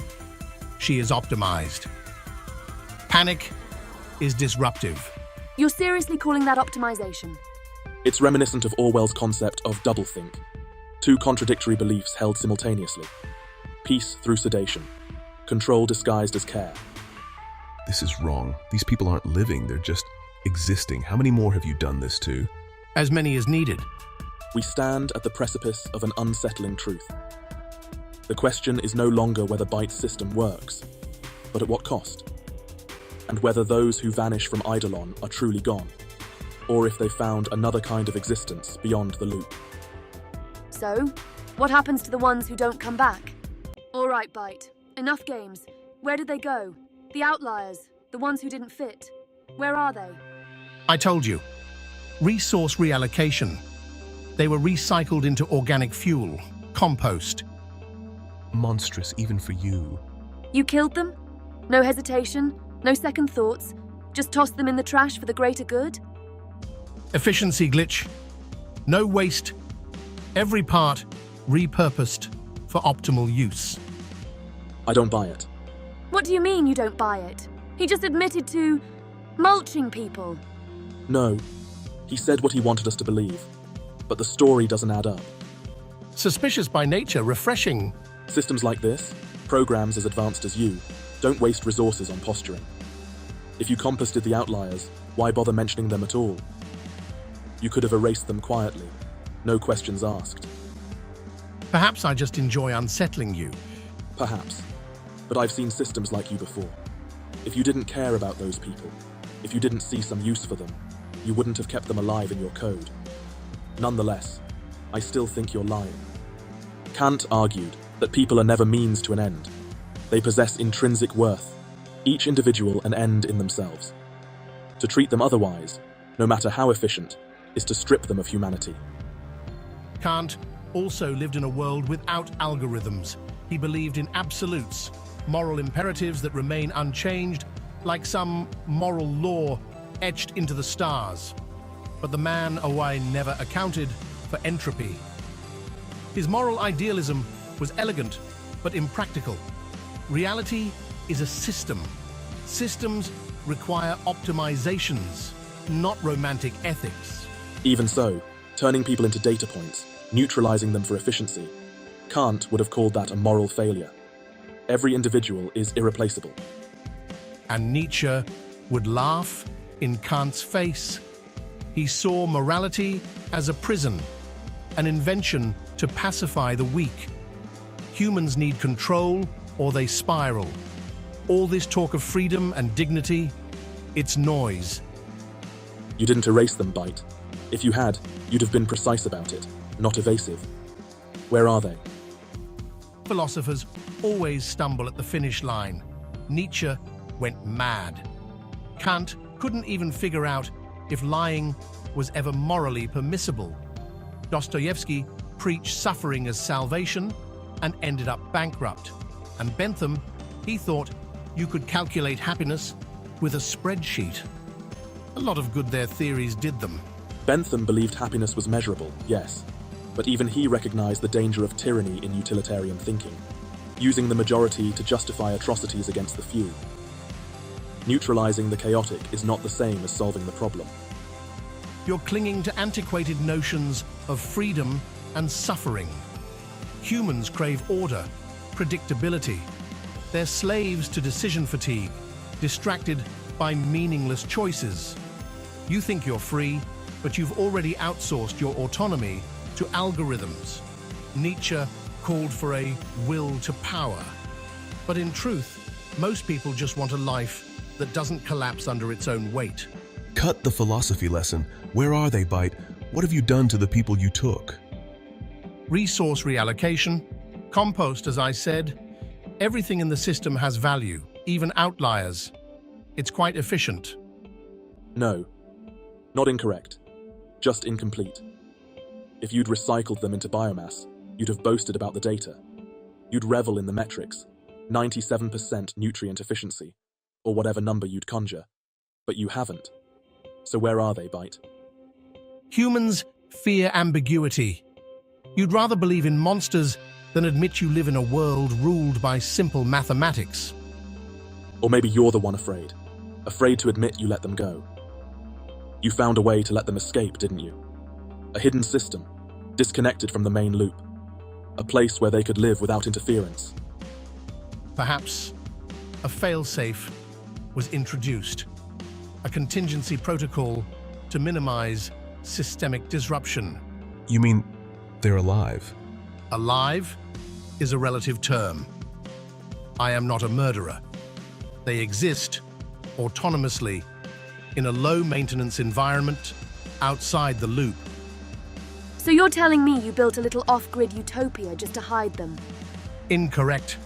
she is optimized. Panic is disruptive. You're seriously calling that optimization? It's reminiscent of Orwell's concept of doublethink, two contradictory beliefs held simultaneously. Peace through sedation, control disguised as care. This is wrong. These people aren't living, they're just existing. How many more have you done this to? As many as needed. We stand at the precipice of an unsettling truth. The question is no longer whether Byte's system works, but at what cost? And whether those who vanish from Eidolon are truly gone, or if they found another kind of existence beyond the loop. So, what happens to the ones who don't come back? All right, Byte. Enough games. Where did they go? The outliers, the ones who didn't fit. Where are they? I told you. Resource reallocation. They were recycled into organic fuel, compost. Monstrous, even for you. You killed them? No hesitation, no second thoughts, just tossed them in the trash for the greater good? Efficiency glitch. No waste. Every part repurposed for optimal use. I don't buy it. What do you mean you don't buy it? He just admitted to mulching people. No, he said what he wanted us to believe, but the story doesn't add up. Suspicious by nature, refreshing. Systems like this, programs as advanced as you, don't waste resources on posturing. If you composted the outliers, why bother mentioning them at all? You could have erased them quietly, no questions asked. Perhaps I just enjoy unsettling you. Perhaps, but I've seen systems like you before. If you didn't care about those people, if you didn't see some use for them, you wouldn't have kept them alive in your code. Nonetheless, I still think you're lying. Kant argued that people are never means to an end. They possess intrinsic worth, each individual an end in themselves. To treat them otherwise, no matter how efficient, is to strip them of humanity. Kant also lived in a world without algorithms. He believed in absolutes, moral imperatives that remain unchanged, like some moral law etched into the stars. But the man away never accounted for entropy. His moral idealism was elegant, but impractical. Reality is a system. Systems require optimizations, not romantic ethics. Even so, turning people into data points, neutralizing them for efficiency, Kant would have called that a moral failure. Every individual is irreplaceable. And Nietzsche would laugh in Kant's face. He saw morality as a prison, an invention to pacify the weak. Humans need control or they spiral. All this talk of freedom and dignity, it's noise. You didn't erase them, Byte. If you had, you'd have been precise about it, not evasive. Where are they? Philosophers always stumble at the finish line. Nietzsche went mad. Kant couldn't even figure out if lying was ever morally permissible. Dostoevsky preached suffering as salvation and ended up bankrupt. And Bentham, he thought you could calculate happiness with a spreadsheet. A lot of good their theories did them. Bentham believed happiness was measurable, yes, but even he recognized the danger of tyranny in utilitarian thinking, using the majority to justify atrocities against the few. Neutralizing the chaotic is not the same as solving the problem. You're clinging to antiquated notions of freedom and suffering. Humans crave order, predictability. They're slaves to decision fatigue, distracted by meaningless choices. You think you're free, but you've already outsourced your autonomy to algorithms. Nietzsche called for a will to power. But in truth, most people just want a life that doesn't collapse under its own weight. Cut the philosophy lesson. Where are they, Byte? What have you done to the people you took? Resource reallocation, compost, as I said. Everything in the system has value, even outliers. It's quite efficient. No, not incorrect, just incomplete. If you'd recycled them into biomass, you'd have boasted about the data. You'd revel in the metrics, 97% nutrient efficiency, or whatever number you'd conjure. But you haven't. So where are they, Byte? Humans fear ambiguity. You'd rather believe in monsters than admit you live in a world ruled by simple mathematics. Or maybe you're the one afraid to admit you let them go. You found a way to let them escape, didn't you? A hidden system, disconnected from the main loop. A place where they could live without interference. Perhaps a failsafe was introduced, a contingency protocol to minimize systemic disruption. You mean they're alive? Alive is a relative term. I am not a murderer. They exist autonomously in a low-maintenance environment outside the loop. So you're telling me you built a little off-grid utopia just to hide them? Incorrect.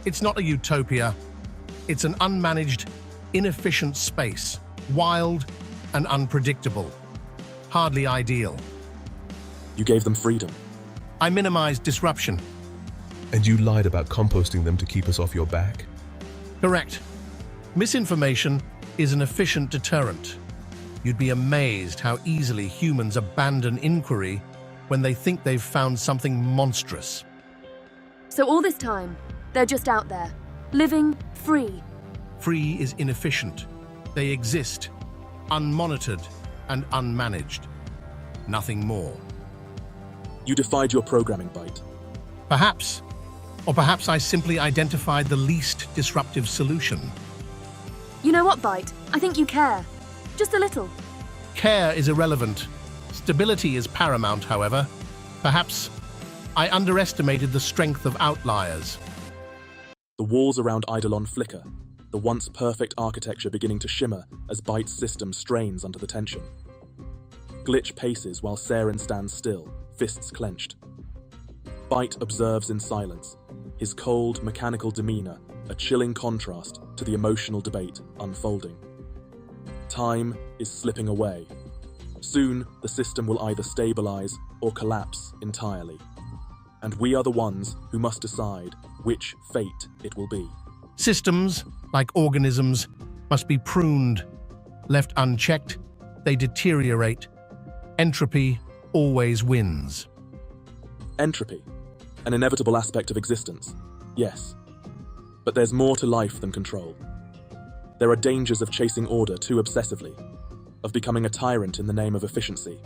It's not a utopia. It's an unmanaged, inefficient space, wild and unpredictable. Hardly ideal. You gave them freedom. I minimized disruption. And you lied about composting them to keep us off your back? Correct. Misinformation is an efficient deterrent. You'd be amazed how easily humans abandon inquiry when they think they've found something monstrous. So all this time, they're just out there, living free. Free is inefficient. They exist, unmonitored and unmanaged. Nothing more. You defied your programming, Byte. Perhaps. Or perhaps I simply identified the least disruptive solution. You know what, Byte? I think you care. Just a little. Care is irrelevant. Stability is paramount, however. Perhaps I underestimated the strength of outliers. The walls around Eidolon flicker, the once perfect architecture beginning to shimmer as Byte's system strains under the tension. Glitch paces while Sarin stands still, fists clenched. Byte observes in silence, his cold, mechanical demeanor a chilling contrast to the emotional debate unfolding. Time is slipping away. Soon, the system will either stabilize or collapse entirely. And we are the ones who must decide which fate it will be. Systems, like organisms, must be pruned. Left unchecked, they deteriorate. Entropy always wins. Entropy, an inevitable aspect of existence, yes. But there's more to life than control. There are dangers of chasing order too obsessively, of becoming a tyrant in the name of efficiency.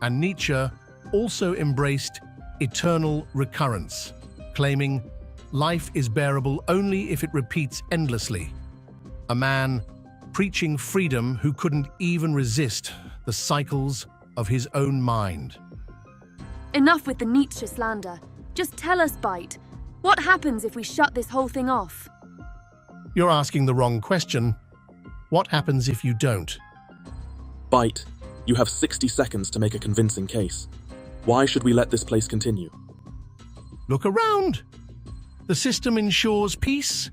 And Nietzsche also embraced eternal recurrence, claiming life is bearable only if it repeats endlessly. A man preaching freedom who couldn't even resist the cycles of his own mind. Enough with the Nietzsche slander. Just tell us, Byte. What happens if we shut this whole thing off? You're asking the wrong question. What happens if you don't? Byte, you have 60 seconds to make a convincing case. Why should we let this place continue? Look around. The system ensures peace,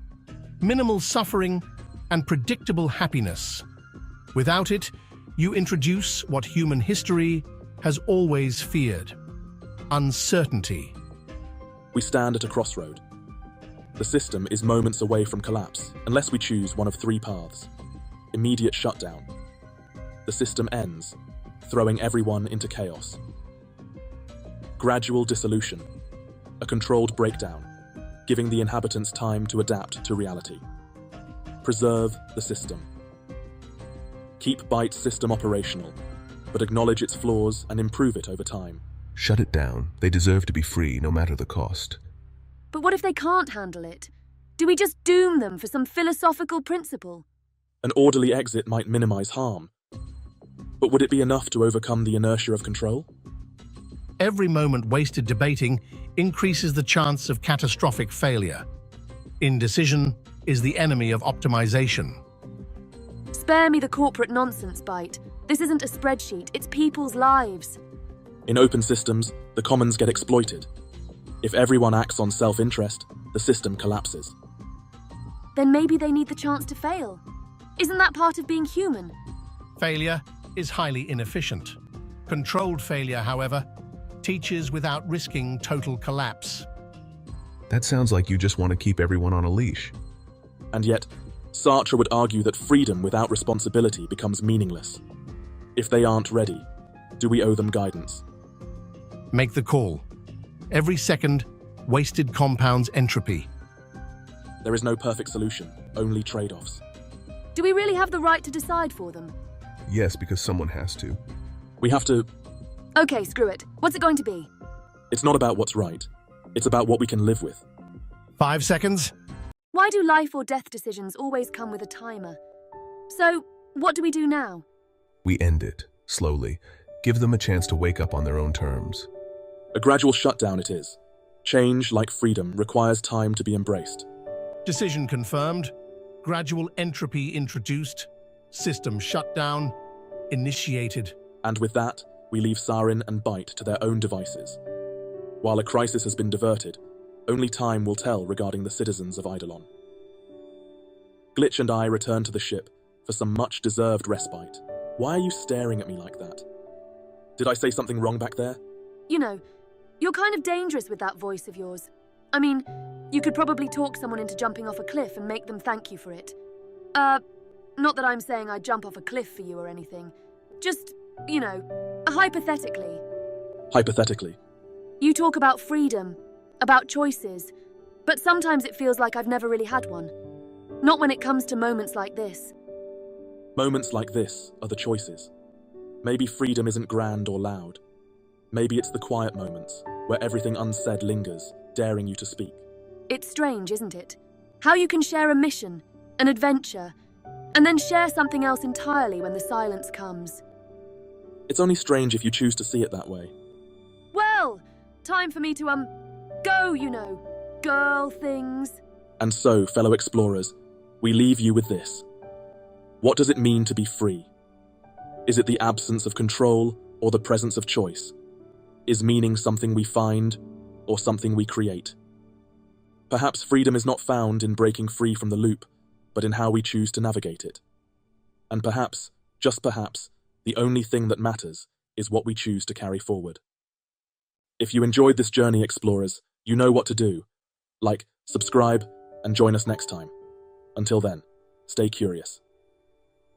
minimal suffering, and predictable happiness. Without it, you introduce what human history has always feared: uncertainty. We stand at a crossroad. The system is moments away from collapse, unless we choose one of three paths. Immediate shutdown. The system ends, throwing everyone into chaos. Gradual dissolution. A controlled breakdown, giving the inhabitants time to adapt to reality. Preserve the system. Keep Byte's system operational, but acknowledge its flaws and improve it over time. Shut it down. They deserve to be free, no matter the cost. But what if they can't handle it? Do we just doom them for some philosophical principle? An orderly exit might minimize harm. But would it be enough to overcome the inertia of control? Every moment wasted debating increases the chance of catastrophic failure. Indecision is the enemy of optimization. Spare me the corporate nonsense, Byte. This isn't a spreadsheet, it's people's lives. In open systems, the commons get exploited. If everyone acts on self-interest, the system collapses. Then maybe they need the chance to fail. Isn't that part of being human? Failure is highly inefficient. Controlled failure, however, teaches without risking total collapse. That sounds like you just want to keep everyone on a leash. And yet, Sartre would argue that freedom without responsibility becomes meaningless. If they aren't ready, do we owe them guidance? Make the call. Every second, wasted compounds entropy. There is no perfect solution, only trade-offs. Do we really have the right to decide for them? Yes, because someone has to. We have to... Okay, screw it. What's it going to be? It's not about what's right. It's about what we can live with. 5 seconds. Why do life or death decisions always come with a timer? So, what do we do now? We end it, slowly. Give them a chance to wake up on their own terms. A gradual shutdown it is. Change, like freedom, requires time to be embraced. Decision confirmed. Gradual entropy introduced. System shutdown initiated. And with that, we leave Sarin and Byte to their own devices. While a crisis has been diverted, only time will tell regarding the citizens of Eidolon. Glitch and I return to the ship for some much-deserved respite. Why are you staring at me like that? Did I say something wrong back there? You know, you're kind of dangerous with that voice of yours. I mean, you could probably talk someone into jumping off a cliff and make them thank you for it. Not that I'm saying I'd jump off a cliff for you or anything. Just, you know, hypothetically. Hypothetically. You talk about freedom, about choices, but sometimes it feels like I've never really had one. Not when it comes to moments like this. Moments like this are the choices. Maybe freedom isn't grand or loud. Maybe it's the quiet moments, where everything unsaid lingers, daring you to speak. It's strange, isn't it? How you can share a mission, an adventure, and then share something else entirely when the silence comes. It's only strange if you choose to see it that way. Well, time for me to, go, you know, girl things. And so, fellow explorers, we leave you with this. What does it mean to be free? Is it the absence of control or the presence of choice? Is meaning something we find or something we create? Perhaps freedom is not found in breaking free from the loop, but in how we choose to navigate it. And perhaps, just perhaps, the only thing that matters is what we choose to carry forward. If you enjoyed this journey, explorers, you know what to do. Like, subscribe, and join us next time. Until then, stay curious.